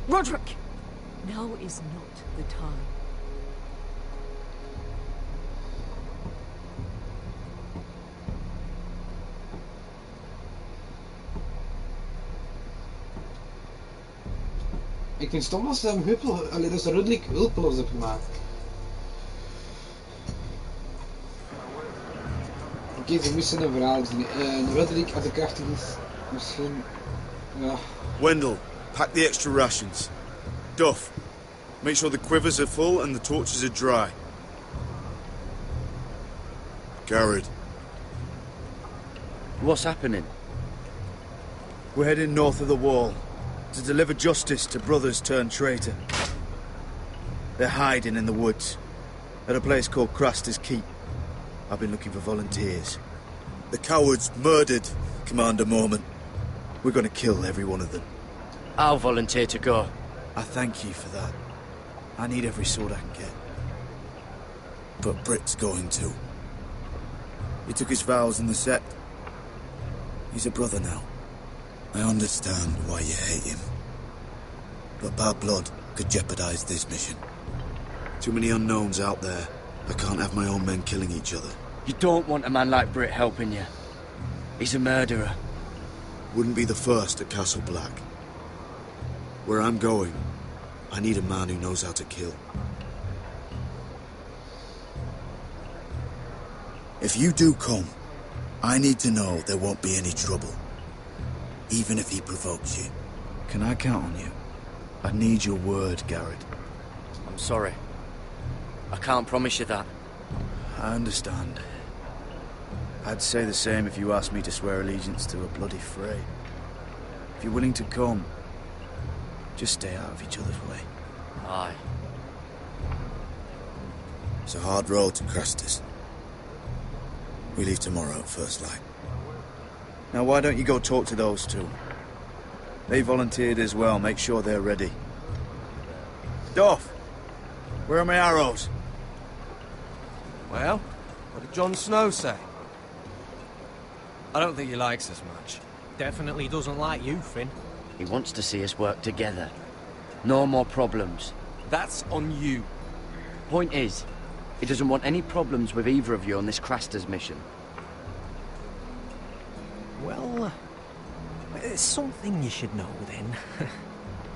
[SPEAKER 20] Roderick! Now is not the time.
[SPEAKER 1] Ik vind het stom als ze hem dat ze Rudlik hulpeloos hebben gemaakt. Oké, ze moesten een verhaal zien. Rudlik, als hij krachtig is, misschien... Ja.
[SPEAKER 5] Wendell, pack the extra rations. Duff, make sure the quivers are full and the torches are dry. Garrett.
[SPEAKER 9] What's happening?
[SPEAKER 5] We're heading north of the wall to deliver justice to brothers turned traitor. They're hiding in the woods at a place called Craster's Keep. I've been looking for volunteers. The cowards murdered Commander Mormon. We're going to kill every one of them.
[SPEAKER 9] I'll volunteer to go.
[SPEAKER 5] I thank you for that. I need every sword I can get. But Britt's going too. He took his vows in the sect. He's a brother now. I understand why you hate him. But bad blood could jeopardize this mission. Too many unknowns out there. I can't have my own men killing each other.
[SPEAKER 9] You don't want a man like Britt helping you. He's a murderer.
[SPEAKER 5] Wouldn't be the first at Castle Black. Where I'm going, I need a man who knows how to kill. If you do come, I need to know there won't be any trouble. Even if he provokes you. Can I count on you? I need your word, Garrett.
[SPEAKER 9] I'm sorry. I can't promise you that.
[SPEAKER 5] I understand. I'd say the same if you asked me to swear allegiance to a bloody fray. If you're willing to come, just stay out of each other's way.
[SPEAKER 9] Aye.
[SPEAKER 5] It's a hard road to Crestus. We leave tomorrow at first light. Now why don't you go talk to those two? They volunteered as well, make sure they're ready. Doff, where are my arrows?
[SPEAKER 14] Well, what did Jon Snow say? I don't think he likes us much.
[SPEAKER 15] Definitely doesn't like you, Finn.
[SPEAKER 9] He wants to see us work together. No more problems.
[SPEAKER 14] That's on you.
[SPEAKER 9] Point is, he doesn't want any problems with either of you on this Craster's mission.
[SPEAKER 15] Well, it's something you should know then.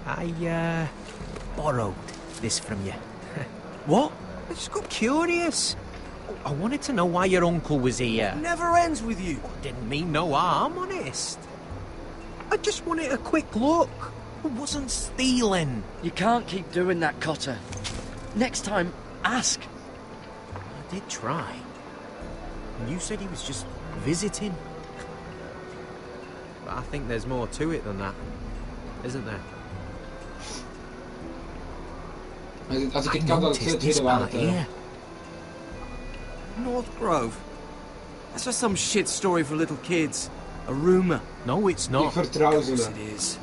[SPEAKER 15] I, borrowed this from you.
[SPEAKER 14] What?
[SPEAKER 15] I just got curious. I wanted to know why your uncle was here.
[SPEAKER 14] It never ends with you.
[SPEAKER 15] Didn't mean no harm, honest. I just wanted a quick look. I wasn't stealing.
[SPEAKER 9] You can't keep doing that, Cotter. Next time, ask.
[SPEAKER 15] I did try. And you said he was just visiting. But I think there's more to it than that, isn't there?
[SPEAKER 1] Als ik het kan, dat het tweede waar het...
[SPEAKER 14] North Grove? That's just some shit story for little kids. A rumor.
[SPEAKER 15] No, it's not.
[SPEAKER 1] Ik vertrouw ze.
[SPEAKER 14] It is.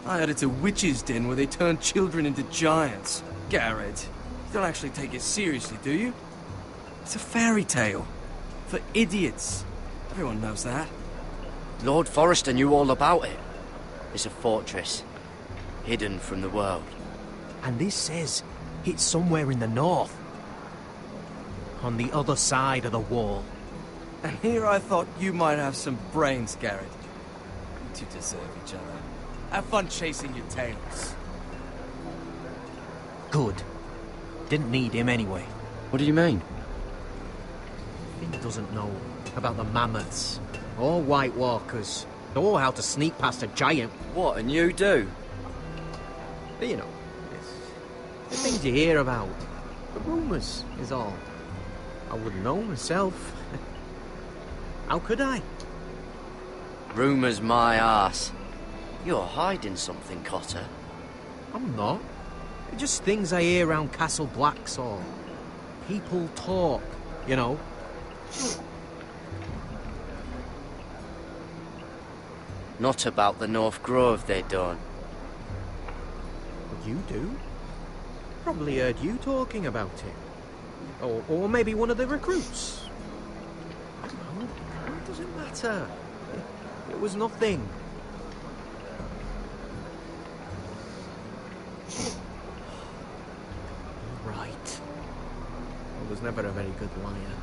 [SPEAKER 14] I heard it's a witch's den where they turn children into giants. Garrett, you don't actually take it seriously, do you? It's a fairy tale. For idiots. Everyone knows that.
[SPEAKER 9] Lord Forrester knew all about it. It's a fortress, hidden from the world.
[SPEAKER 15] And this says it's somewhere in the north. On the other side of the wall.
[SPEAKER 14] And here I thought you might have some brains, Garrett. You two deserve each other. Have fun chasing your tails.
[SPEAKER 15] Good. Didn't need him anyway.
[SPEAKER 9] What do you mean?
[SPEAKER 15] Finn doesn't know about the mammoths, or White Walkers, or how to sneak past a giant.
[SPEAKER 9] What, and you do?
[SPEAKER 15] You know, the things you hear about. The rumours is all. I wouldn't know myself. How could I?
[SPEAKER 9] Rumours my arse. You're hiding something, Cotter.
[SPEAKER 15] I'm not. They're just things I hear around Castle Black, or people talk, you know.
[SPEAKER 9] Not about the North Grove, they don't.
[SPEAKER 15] You do? Probably heard you talking about it. Or maybe one of the recruits. I don't know. It doesn't matter. It was nothing. Right. I was never a very good liar.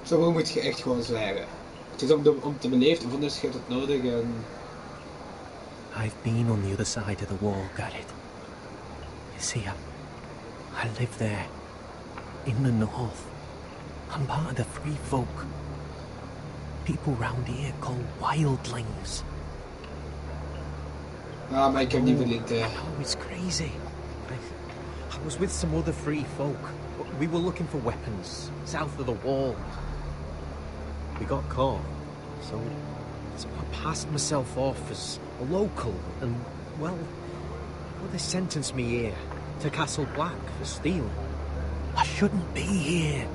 [SPEAKER 1] Zo moet je echt gewoon zwijgen. Het is om te beleefd, of anders heb je het nodig en...
[SPEAKER 15] I've been on the other side of the wall, Garrett. You see, I live there. In the north. I'm part of the free folk. People round here call wildlings.
[SPEAKER 1] Ah, maar ik heb niet veel idee.
[SPEAKER 15] Oh, it's crazy. I was with some other free folk. We were looking for weapons, south of the wall. We got caught, so I passed myself off as a local, and, well, they sentenced me here, to Castle Black, for stealing. I shouldn't be here.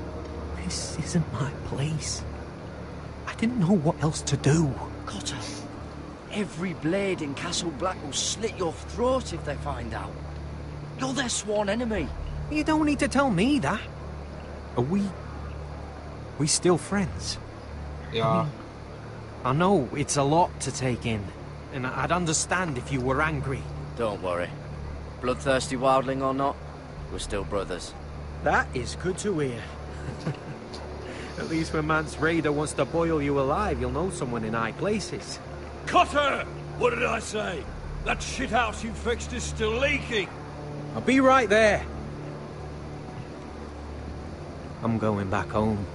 [SPEAKER 15] This isn't my place. I didn't know what else to do.
[SPEAKER 9] Cotter, every blade in Castle Black will slit your throat if they find out. You're their sworn enemy.
[SPEAKER 15] You don't need to tell me that. Are we still friends?
[SPEAKER 1] Yeah.
[SPEAKER 15] I know it's a lot to take in, and I'd understand if you were angry.
[SPEAKER 9] Don't worry. Bloodthirsty wildling or not, we're still brothers.
[SPEAKER 15] That is good to hear. At least when Mance Raider wants to boil you alive, you'll know someone in high places.
[SPEAKER 8] Cotter! What did I say? That shithouse you fixed is still leaking.
[SPEAKER 15] I'll be right there. I'm going back home.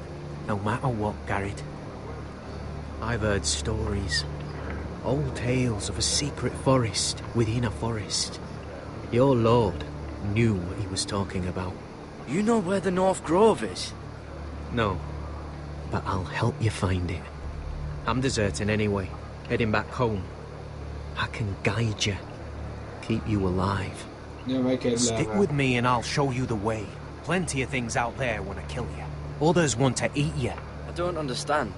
[SPEAKER 9] No matter what, Garrett. I've heard stories. Old tales of a secret forest within a forest. Your lord knew what he was talking about.
[SPEAKER 14] You know where the North Grove is?
[SPEAKER 9] No, but I'll help you find it. I'm deserting anyway, heading back home. I can guide you, keep you alive.
[SPEAKER 11] Stick with me and I'll show you the way. Plenty of things out there want to kill you. Others want to eat you.
[SPEAKER 14] I don't understand.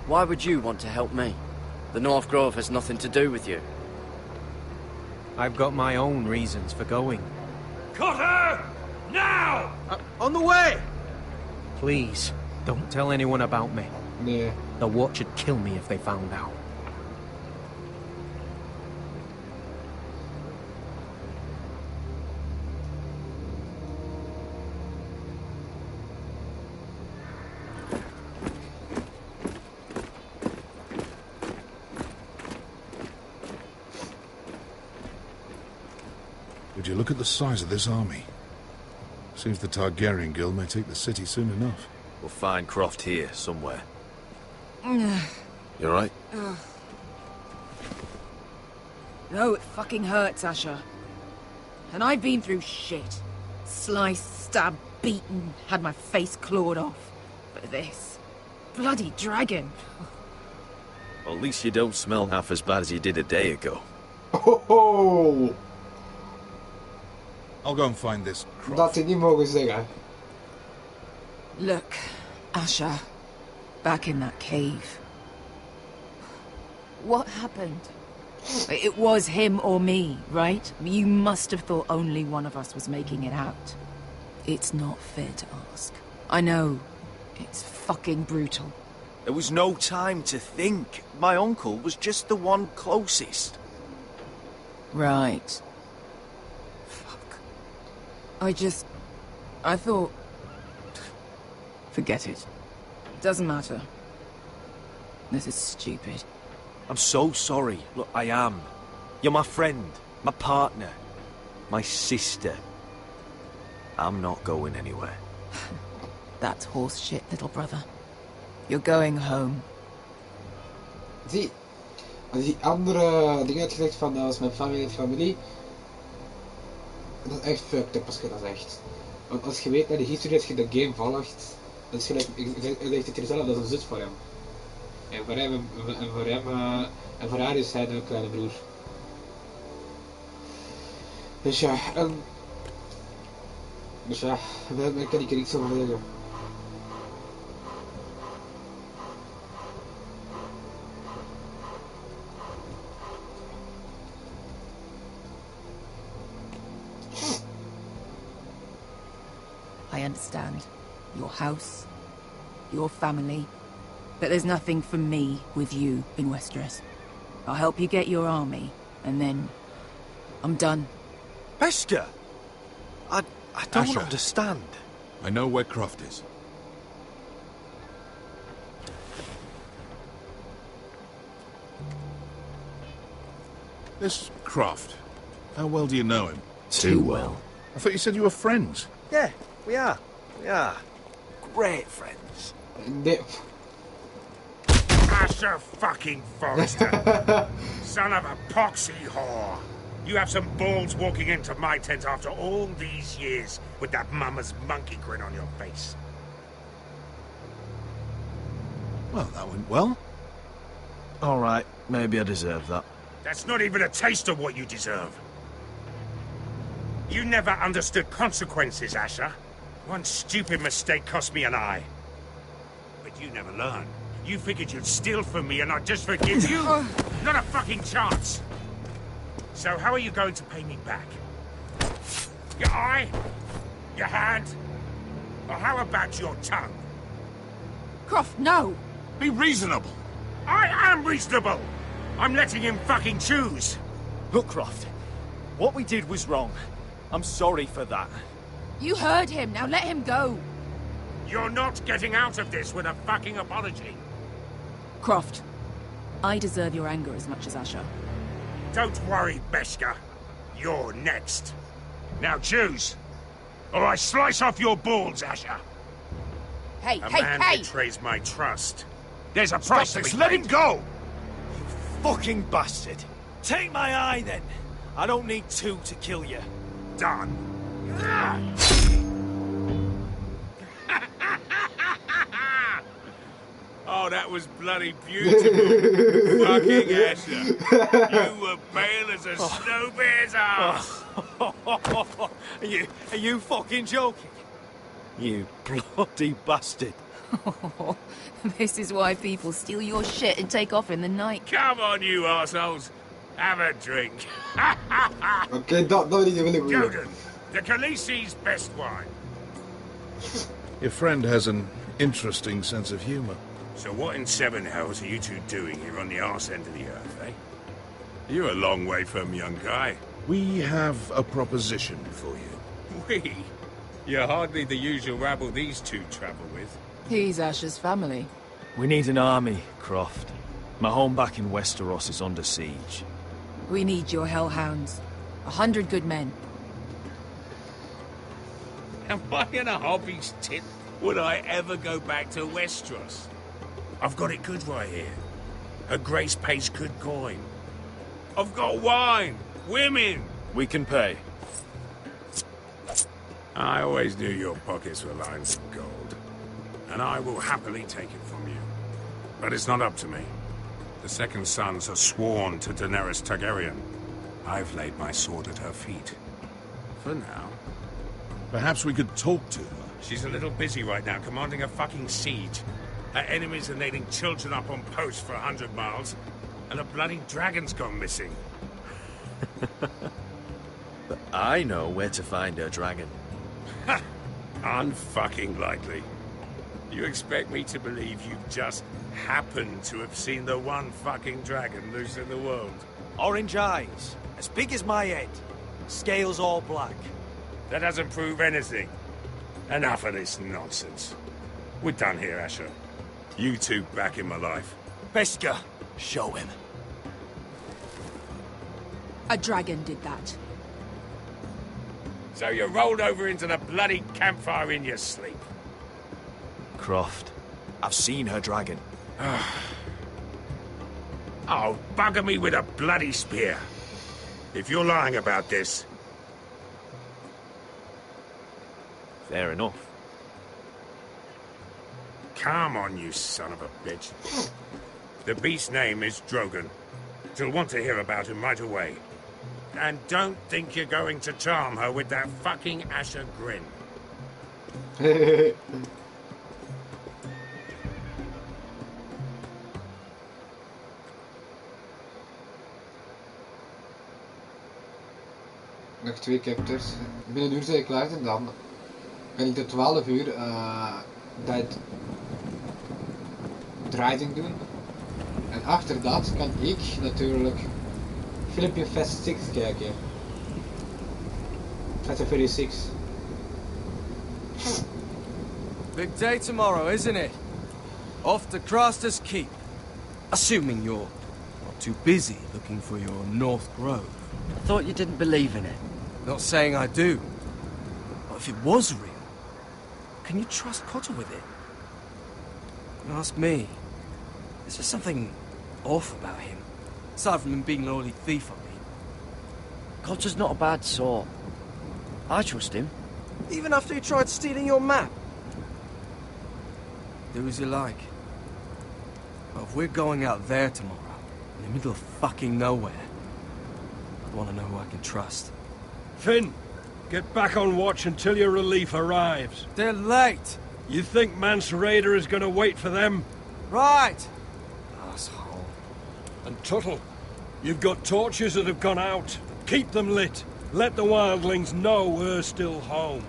[SPEAKER 14] Why would you want to help me? The North Grove has nothing to do with you.
[SPEAKER 9] I've got my own reasons for going.
[SPEAKER 8] Cut her! Now!
[SPEAKER 9] On the way! Please, don't tell anyone about me.
[SPEAKER 1] Yeah.
[SPEAKER 9] The Watch would kill me if they found out.
[SPEAKER 2] Would you look at the size of this army? Seems the Targaryen Guild may take the city soon enough.
[SPEAKER 11] We'll find Croft here, somewhere.
[SPEAKER 6] You
[SPEAKER 11] alright?
[SPEAKER 6] No, it fucking hurts, Asher. And I've been through shit. Sliced, stabbed, beaten, had my face clawed off. But this... bloody dragon.
[SPEAKER 11] Well, at least you don't smell half as bad as you did a day ago.
[SPEAKER 1] Oh!
[SPEAKER 2] I'll go and find this Croft.
[SPEAKER 1] Dat hij niet mogen zeggen.
[SPEAKER 6] Look, Asher. Back in that cave. What happened? It was him or me, right? You must have thought only one of us was making it out. It's not fair to ask. I know. It's fucking brutal.
[SPEAKER 11] There was no time to think. My uncle was just the one closest.
[SPEAKER 6] Right. I thought... Forget it. Doesn't matter. This is stupid.
[SPEAKER 11] I'm so sorry. Look, I am. You're my friend, my partner, my sister. I'm not going anywhere.
[SPEAKER 6] That's horse shit, little brother. You're going home.
[SPEAKER 1] Zie, als die andere dingen uitgelegd van dat was mijn familie, dat is echt fucked up als je dat zegt. Want als je weet naar de historie, als je de game volgt, dat is gelijk, ik leg het hier zelf, dat is een zus voor hem. En voor hem, en voor haar is hij de kleine broer. Dus ja, daar kan ik er niets over zeggen.
[SPEAKER 6] I understand. Your house, your family, but there's nothing for me with you in Westeros. I'll help you get your army, and then I'm done.
[SPEAKER 11] Bester! I don't
[SPEAKER 2] Asher.
[SPEAKER 11] understand.
[SPEAKER 2] I know where Croft is. This Croft, how well do you know him?
[SPEAKER 11] Too well.
[SPEAKER 2] I thought you said you were friends.
[SPEAKER 11] Yeah, we are. We are. Great friends.
[SPEAKER 21] Asher fucking Forrester. Son of a poxy whore. You have some balls walking into my tent after all these years with that mama's monkey grin on your face.
[SPEAKER 2] Well, that went well.
[SPEAKER 11] All right, maybe I deserve that.
[SPEAKER 21] That's not even a taste of what you deserve. You never understood consequences, Asher. One stupid mistake cost me an eye. But you never learned. You figured you'd steal from me and I'd just forgive you? Not a fucking chance. So how are you going to pay me back? Your eye? Your hand? Or how about your tongue?
[SPEAKER 6] Croft, no!
[SPEAKER 21] Be reasonable. I am reasonable! I'm letting him fucking choose.
[SPEAKER 11] Look, Croft, what we did was wrong. I'm sorry for that.
[SPEAKER 6] You heard him, now let him go!
[SPEAKER 21] You're not getting out of this with a fucking apology.
[SPEAKER 6] Croft, I deserve your anger as much as Asher.
[SPEAKER 21] Don't worry, Beskha. You're next. Now choose, or I slice off your balls, Asher.
[SPEAKER 6] Hey,
[SPEAKER 21] A
[SPEAKER 6] hey,
[SPEAKER 21] man
[SPEAKER 6] hey!
[SPEAKER 21] betrays my trust. There's a price to be
[SPEAKER 11] Let him
[SPEAKER 21] paid.
[SPEAKER 11] go! Fucking bastard! Take my eye then! I don't need two to kill you.
[SPEAKER 21] Done. Oh, that was bloody beautiful. Fucking Asher. You were pale as a snow bear's ass.
[SPEAKER 11] Are you fucking joking? You bloody bastard.
[SPEAKER 6] This is why people steal your shit and take off in the night.
[SPEAKER 21] Come on, you assholes. Have a drink.
[SPEAKER 1] Oké, dat niet wil ik horen.
[SPEAKER 21] Joden, the Khaleesi's best wine.
[SPEAKER 2] Your friend has an interesting sense of humor.
[SPEAKER 21] So what in seven hells are you two doing here on the arse end of the earth, eh? You're a long way from, young guy.
[SPEAKER 2] We have a proposition for you.
[SPEAKER 21] We? You're hardly the usual rabble these two travel with.
[SPEAKER 6] He's Asher's family.
[SPEAKER 5] We need an army, Croft. My home back in Westeros is under siege.
[SPEAKER 6] We need your hellhounds. 100 good men.
[SPEAKER 21] Am I in a hobby's tit? Would I ever go back to Westeros? I've got it good right here. Her Grace pays good coin. I've got wine, women.
[SPEAKER 5] We can pay.
[SPEAKER 21] I always knew your pockets were lined with gold, and I will happily take it from you. But it's not up to me. The second sons are sworn to Daenerys Targaryen. I've laid my sword at her feet. For now.
[SPEAKER 2] Perhaps we could talk to her.
[SPEAKER 21] She's a little busy right now, commanding a fucking siege. Her enemies are nailing children up on posts for 100 miles, and a bloody dragon's gone missing.
[SPEAKER 5] But I know where to find her dragon.
[SPEAKER 21] Unfucking likely. You expect me to believe you just happened to have seen the one fucking dragon loose in the world?
[SPEAKER 11] Orange eyes, as big as my head. Scales all black.
[SPEAKER 21] That doesn't prove anything. Enough of this nonsense. We're done here, Asher. You two back in my life.
[SPEAKER 11] Beskar, show him.
[SPEAKER 6] A dragon did that.
[SPEAKER 21] So you rolled over into the bloody campfire in your sleep.
[SPEAKER 5] Croft, I've seen her dragon.
[SPEAKER 21] Oh, bugger me with a bloody spear. If you're lying about this...
[SPEAKER 5] Fair enough.
[SPEAKER 21] Come on, you son of a bitch. The beast's name is Drogon. She'll want to hear about him right away. And don't think you're going to charm her with that fucking Asher grin.
[SPEAKER 1] Nog 2 chapters. Binnen een uur zijn we klaar en dan kan ik tot 12 uur dat driving doen. En achter dat kan ik natuurlijk filmpje Fast 6 kijken. Fast and Furious 6.
[SPEAKER 14] Big day tomorrow, isn't it? Off to Craster's Keep. Assuming you're not too busy looking for your North Grove.
[SPEAKER 9] I thought you didn't believe in it.
[SPEAKER 14] Not saying I do. But if it was real, can you trust Cotter with it? Ask me. There's just something off about him. Aside from him being an oily thief, I mean.
[SPEAKER 9] Cotter's not a bad sort. I trust him.
[SPEAKER 14] Even after he tried stealing your map? Do as you like. But if we're going out there tomorrow, in the middle of fucking nowhere, I want to know who I can trust.
[SPEAKER 8] Finn, get back on watch until your relief arrives.
[SPEAKER 14] They're late.
[SPEAKER 8] You think Mance Rayder is going to wait for them?
[SPEAKER 14] Right. Asshole.
[SPEAKER 8] And Tuttle, you've got torches that have gone out. Keep them lit. Let the wildlings know we're still home.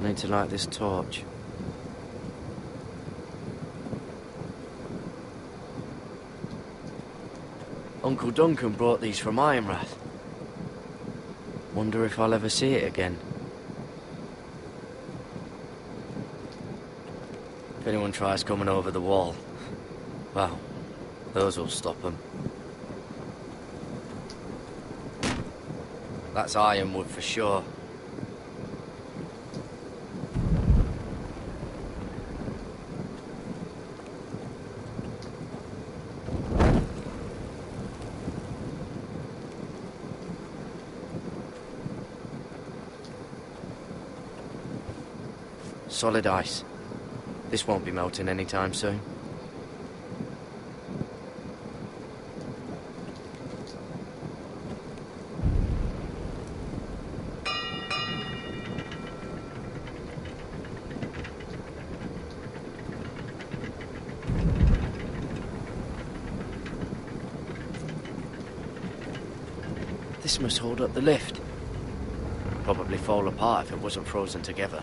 [SPEAKER 9] I need to light this torch. Uncle Duncan brought these from Ironrath. Wonder if I'll ever see it again. If anyone tries coming over the wall, well, those will stop them. That's ironwood for sure. Solid ice. This won't be melting anytime soon. This must hold up the lift. Probably fall apart if it wasn't frozen together.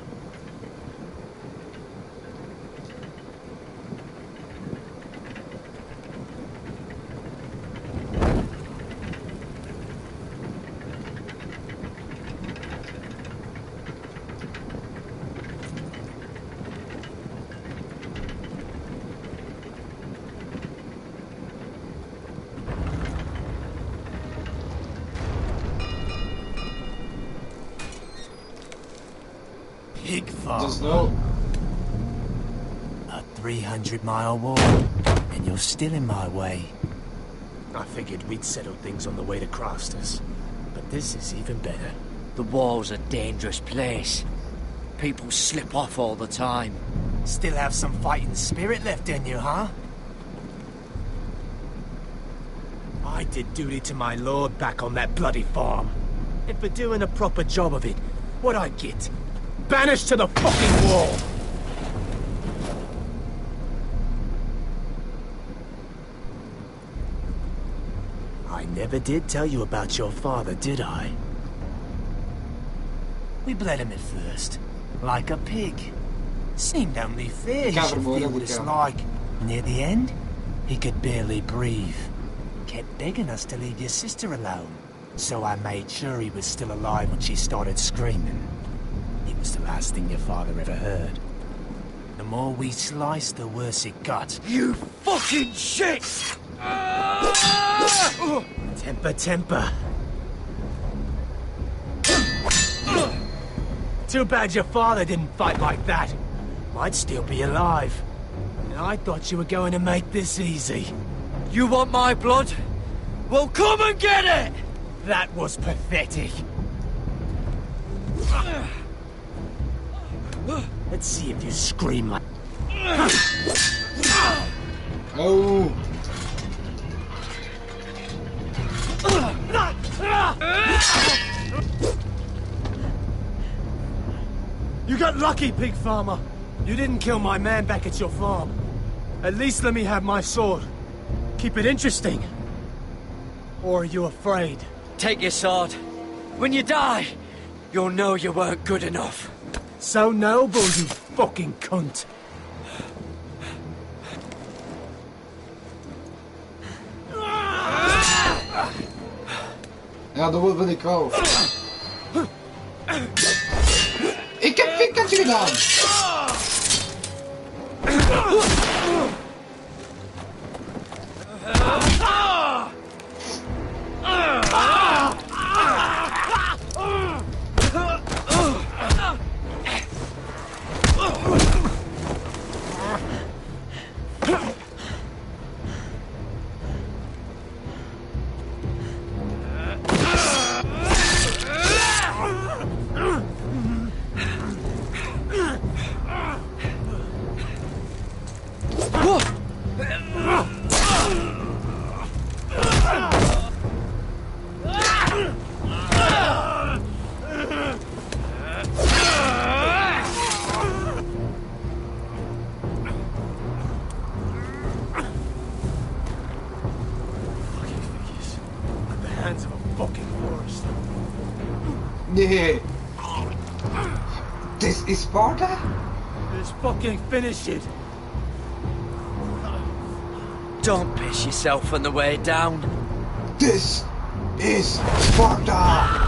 [SPEAKER 11] Pig farm.
[SPEAKER 1] Just no.
[SPEAKER 11] A 300-mile wall, and you're still in my way. I figured we'd settle things on the way to Crafters, but this is even better.
[SPEAKER 9] The wall's a dangerous place. People slip off all the time.
[SPEAKER 11] Still have some fighting spirit left in you, huh? I did duty to my lord back on that bloody farm. And for doing a proper job of it, what'd I get? Banished to the fucking wall! I never did tell you about your father, did I? We bled him at first, like a pig. Seemed only fair he should feel what it's like. Near the end, he could barely breathe. Kept begging us to leave your sister alone. So I made sure he was still alive when she started screaming. It was the last thing your father ever heard. The more we sliced, the worse it got.
[SPEAKER 9] You fucking shit!
[SPEAKER 11] Temper, temper. Too bad your father didn't fight like that. I'd still be alive. And I thought you were going to make this easy.
[SPEAKER 9] You want my blood? Well, come and get it!
[SPEAKER 11] That was pathetic. Let's see if you scream like...
[SPEAKER 1] Oh!
[SPEAKER 11] You got lucky, pig farmer. You didn't kill my man back at your farm. At least let me have my sword. Keep it interesting. Or are you afraid?
[SPEAKER 9] Take your sword. When you die, you'll know you weren't good enough.
[SPEAKER 11] So noble, you fucking cunt.
[SPEAKER 1] Ja, dat wil ik ook. Ik heb het gedaan! Nee. This is Sparta?
[SPEAKER 11] Let's fucking finish it.
[SPEAKER 9] Don't piss yourself on the way down.
[SPEAKER 1] This is Sparta!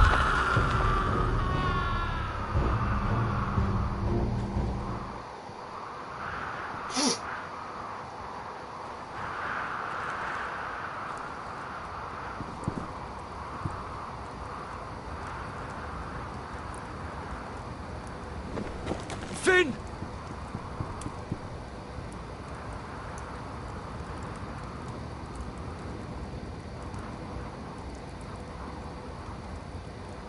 [SPEAKER 14] Finn!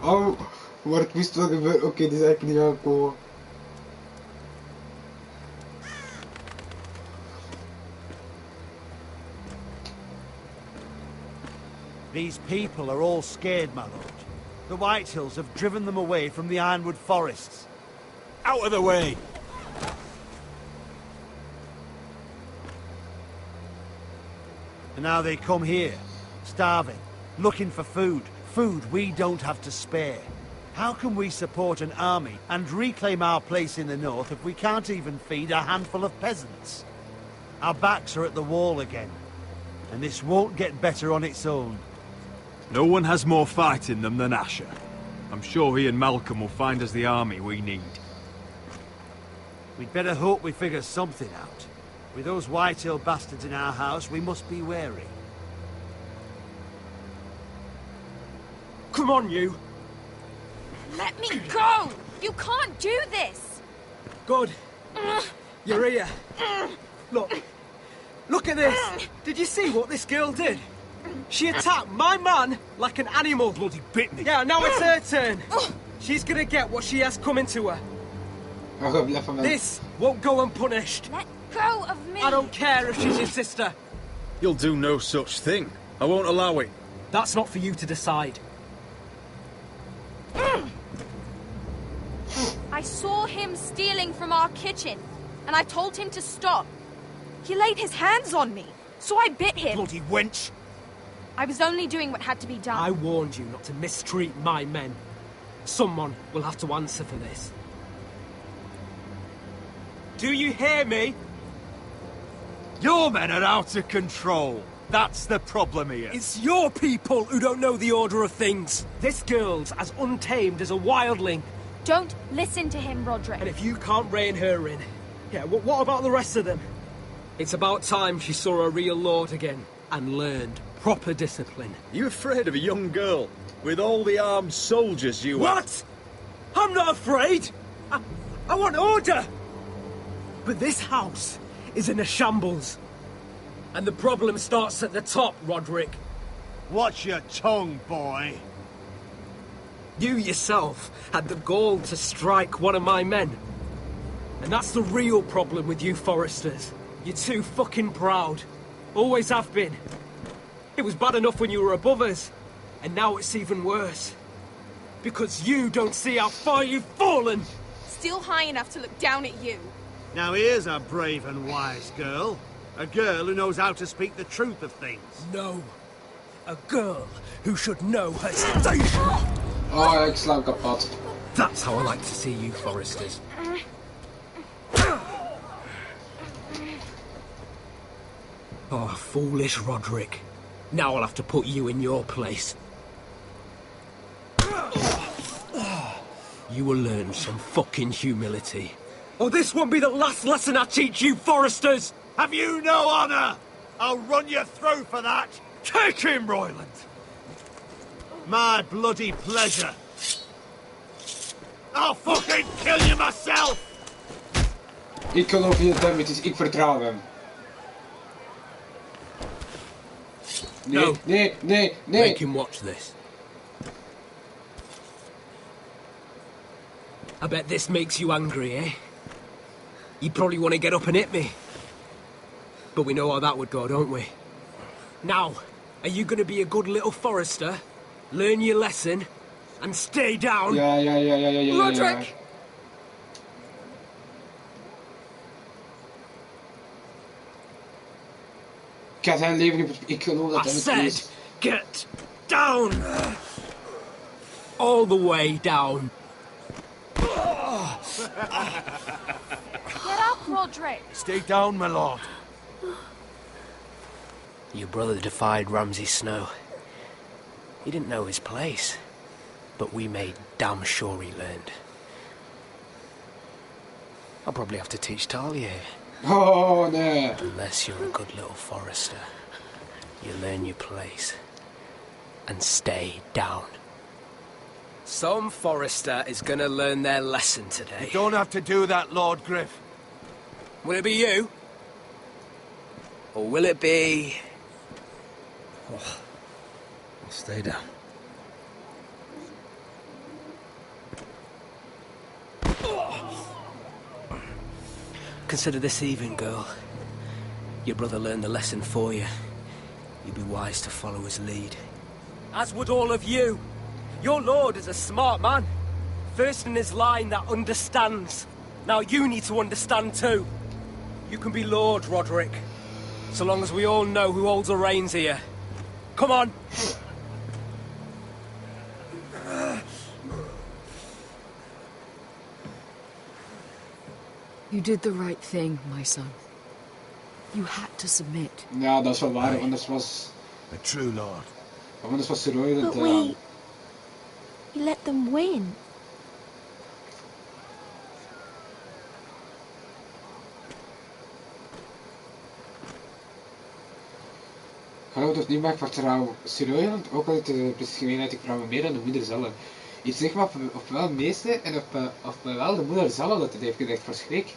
[SPEAKER 1] Oh, maar het moest wel gebeuren. Oké, die is eigenlijk niet aangekomen.
[SPEAKER 19] These people are all scared, my lord. The Whitehills have driven them away from the Ironwood forests.
[SPEAKER 18] Out of the way!
[SPEAKER 19] And now they come here, starving, looking for food. Food we don't have to spare. How can we support an army and reclaim our place in the north if we can't even feed a handful of peasants? Our backs are at the wall again, and this won't get better on its own.
[SPEAKER 10] No one has more fight in them than Asher. I'm sure he and Malcolm will find us the army we need.
[SPEAKER 19] We'd better hope we figure something out. With those Whitehill bastards in our house, we must be wary.
[SPEAKER 14] Come on, you!
[SPEAKER 17] Let me go! You can't do this!
[SPEAKER 15] Good. You're here. Look. Look at this! Did you see what this girl did? She attacked my man like an animal.
[SPEAKER 18] Bloody bit me.
[SPEAKER 15] Yeah, now it's her turn. She's gonna get what she has coming to her. This won't go unpunished.
[SPEAKER 17] Let go of me!
[SPEAKER 15] I don't care if she's your sister.
[SPEAKER 10] You'll do no such thing. I won't allow it.
[SPEAKER 15] That's not for you to decide.
[SPEAKER 17] I saw him stealing from our kitchen, and I told him to stop. He laid his hands on me, so I bit him.
[SPEAKER 18] Bloody wench!
[SPEAKER 17] I was only doing what had to be done.
[SPEAKER 15] I warned you not to mistreat my men. Someone will have to answer for this. Do you hear me?
[SPEAKER 18] Your men are out of control. That's the problem here.
[SPEAKER 15] It's your people who don't know the order of things. This girl's as untamed as a wildling.
[SPEAKER 17] Don't listen to him, Roderick.
[SPEAKER 15] And if you can't rein her in, yeah, what about the rest of them? It's about time she saw a real lord again and learned proper discipline.
[SPEAKER 10] You afraid of a young girl with all the armed soldiers you have?
[SPEAKER 15] What? I'm not afraid. I want order. But this house is in a shambles. And the problem starts at the top, Roderick.
[SPEAKER 19] Watch your tongue, boy.
[SPEAKER 15] You yourself had the gall to strike one of my men. And that's the real problem with you Foresters. You're too fucking proud. Always have been. It was bad enough when you were above us. And now it's even worse. Because you don't see how far you've fallen.
[SPEAKER 17] Still high enough to look down at you.
[SPEAKER 19] Now here's a brave and wise girl. A girl who knows how to speak the truth of things.
[SPEAKER 15] No. A girl who should know her station.
[SPEAKER 1] Oh, ik sla hem kapot.
[SPEAKER 15] That's how I like to see you, Foresters. Oh, foolish Roderick. Now I'll have to put you in your place. You will learn some fucking humility. Or this won't be the last lesson I teach you, Foresters!
[SPEAKER 19] Have you no honor? I'll run you through for that.
[SPEAKER 18] Take him, Royland!
[SPEAKER 19] My bloody pleasure. I'll fucking kill you myself!
[SPEAKER 1] Ik geloof in het hem, ik vertrouw hem. Nee,
[SPEAKER 15] No.
[SPEAKER 1] nee, nee, nee.
[SPEAKER 15] Make him watch this. I bet this makes you angry, eh? You probably want to get up and hit me. But we know how that would go, don't we? Now, are you going to be a good little Forester, learn your lesson, and stay down?
[SPEAKER 1] Ja.
[SPEAKER 15] Roderick!
[SPEAKER 1] Ik ga zijn leven niet... Ik geloof dat
[SPEAKER 15] I
[SPEAKER 1] hij het
[SPEAKER 15] said,
[SPEAKER 1] is.
[SPEAKER 15] get down! All the way down.
[SPEAKER 17] Get up, Roderick!
[SPEAKER 18] Stay down, my lord.
[SPEAKER 9] Your brother defied Ramsay Snow. He didn't know his place, but we made damn sure he learned. I'll probably have to teach Talia.
[SPEAKER 1] Oh, nee.
[SPEAKER 9] Unless you're a good little forester, you learn your place and stay down.
[SPEAKER 15] Some forester is gonna learn their lesson today.
[SPEAKER 19] You don't have to do that, Lord Griff.
[SPEAKER 15] Will it be you? Or will it be...
[SPEAKER 14] Oh, I'll stay down.
[SPEAKER 15] Consider this even, girl. Your brother learned the lesson for you. You'd be wise to follow his lead. As would all of you. Your lord is a smart man. First in his line that understands. Now you need to understand too. You can be Lord, Roderick. So long as we all know who holds the reins here. Come on!
[SPEAKER 20] You did the right thing, my son. You had to submit.
[SPEAKER 1] Ja, dat is wel waar, anders was...
[SPEAKER 11] A true lord.
[SPEAKER 1] Anders was ze rooi
[SPEAKER 13] But we let them win.
[SPEAKER 1] Geloof het niet meer vertrouwen. Serieus, ook al het is gemeenheid, ik vertrouw meer dan de moeder zelf. Ik zeg maar ofwel de meeste en ofwel de moeder zelf dat het heeft gezegd voor schrik.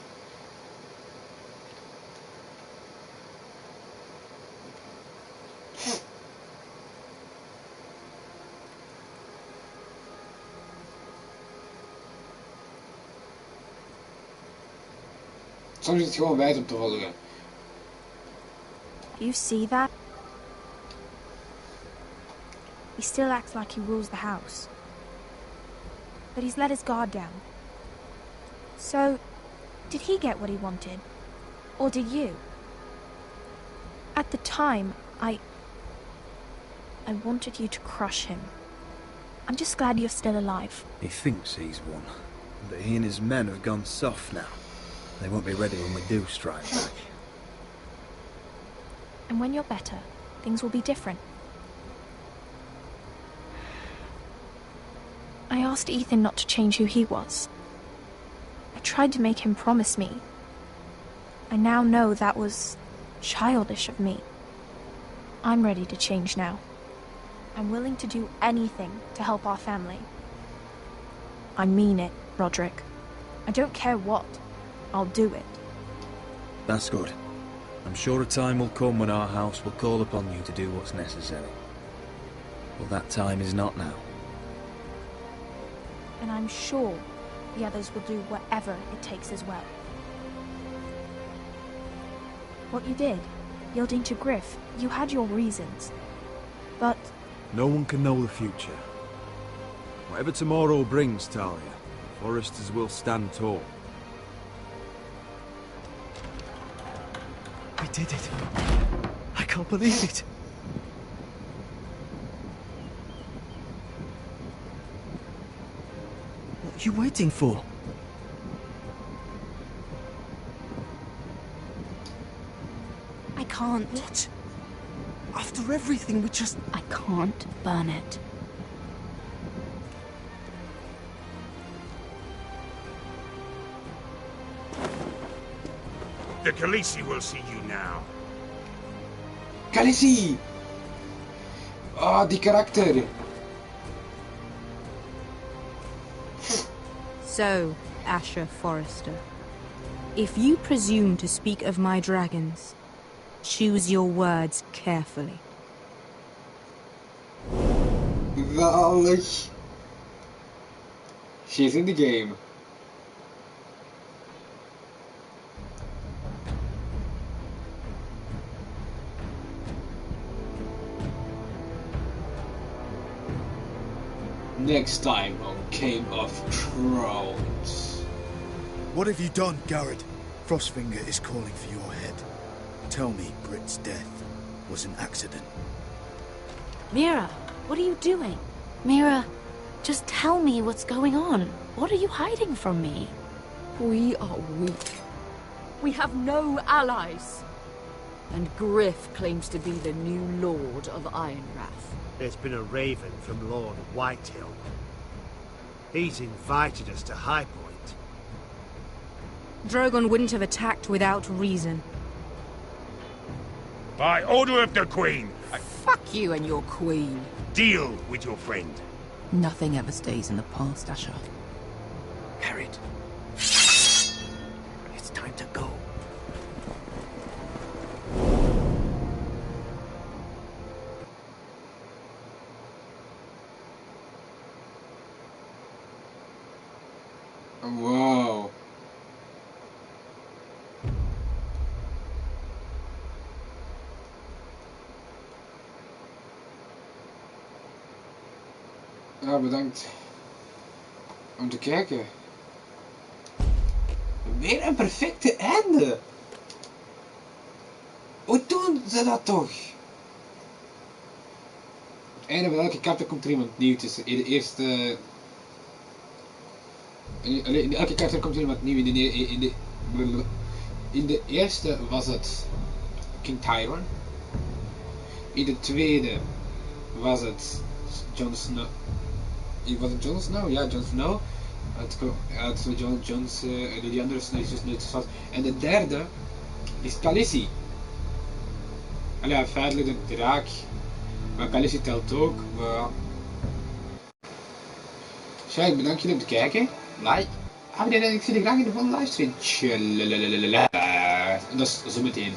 [SPEAKER 1] Soms is het gewoon wijs om te volgen.
[SPEAKER 13] You see that? He still acts like he rules the house. But he's let his guard down. So, did he get what he wanted? Or did you? At the time, I wanted you to crush him. I'm just glad you're still alive.
[SPEAKER 14] He thinks he's won, but he and his men have gone soft now. They won't be ready when we do strike back.
[SPEAKER 13] And when you're better, things will be different. I asked Ethan not to change who he was. I tried to make him promise me. I now know that was childish of me. I'm ready to change now. I'm willing to do anything to help our family. I mean it, Roderick. I don't care what. I'll do it.
[SPEAKER 14] That's good. I'm sure a time will come when our house will call upon you to do what's necessary. But that time is not now.
[SPEAKER 13] And I'm sure the others will do whatever it takes as well. What you did, yielding to Griff, you had your reasons. But...
[SPEAKER 10] No one can know the future. Whatever tomorrow brings, Talia, the foresters will stand tall.
[SPEAKER 3] We did it. I can't believe it. What are you waiting for?
[SPEAKER 13] I can't.
[SPEAKER 3] What? After everything we just...
[SPEAKER 13] I can't burn it.
[SPEAKER 21] The Khaleesi will see you now.
[SPEAKER 1] Khaleesi! Ah, die karakter!
[SPEAKER 12] So, Asher Forrester, if you presume to speak of my dragons, choose your words carefully.
[SPEAKER 1] Zalig. She's in the game. Next time on Game of Thrones.
[SPEAKER 5] What have you done, Garrett? Frostfinger is calling for your head. Tell me Britt's death was an accident.
[SPEAKER 13] Mira, what are you doing? Mira, just tell me what's going on. What are you hiding from me?
[SPEAKER 20] We are weak. We have no allies. And Griff claims to be the new Lord of Ironrath.
[SPEAKER 19] There's been a raven from Lord Whitehill. He's invited us to High Point.
[SPEAKER 12] Drogon wouldn't have attacked without reason.
[SPEAKER 21] By order of the Queen,
[SPEAKER 6] Fuck you and your queen.
[SPEAKER 21] deal with your friend.
[SPEAKER 6] Nothing ever stays in the past, Asher.
[SPEAKER 11] Garrett. It's time to go.
[SPEAKER 1] Wow. Ja, bedankt om te kijken. Weer een perfecte einde. Hoe doen ze dat toch? Het einde van elke chapter komt er iemand nieuw tussen. In de eerste... In elke chapter komt er iemand nieuw. In de eerste was het King Tyrion. In de tweede was het Jon Snow. Was het Jon Snow? Ja, Jon Snow. Het is Jon's, die andere Snow is dus net vast. En de derde is Khaleesi. Ja, feitelijk de draak. Maar Khaleesi telt ook. Maar... ik bedank jullie om te kijken. Like. Abonneer en ik zie je graag in de volgende livestream. Tjalala. En dat is zo meteen.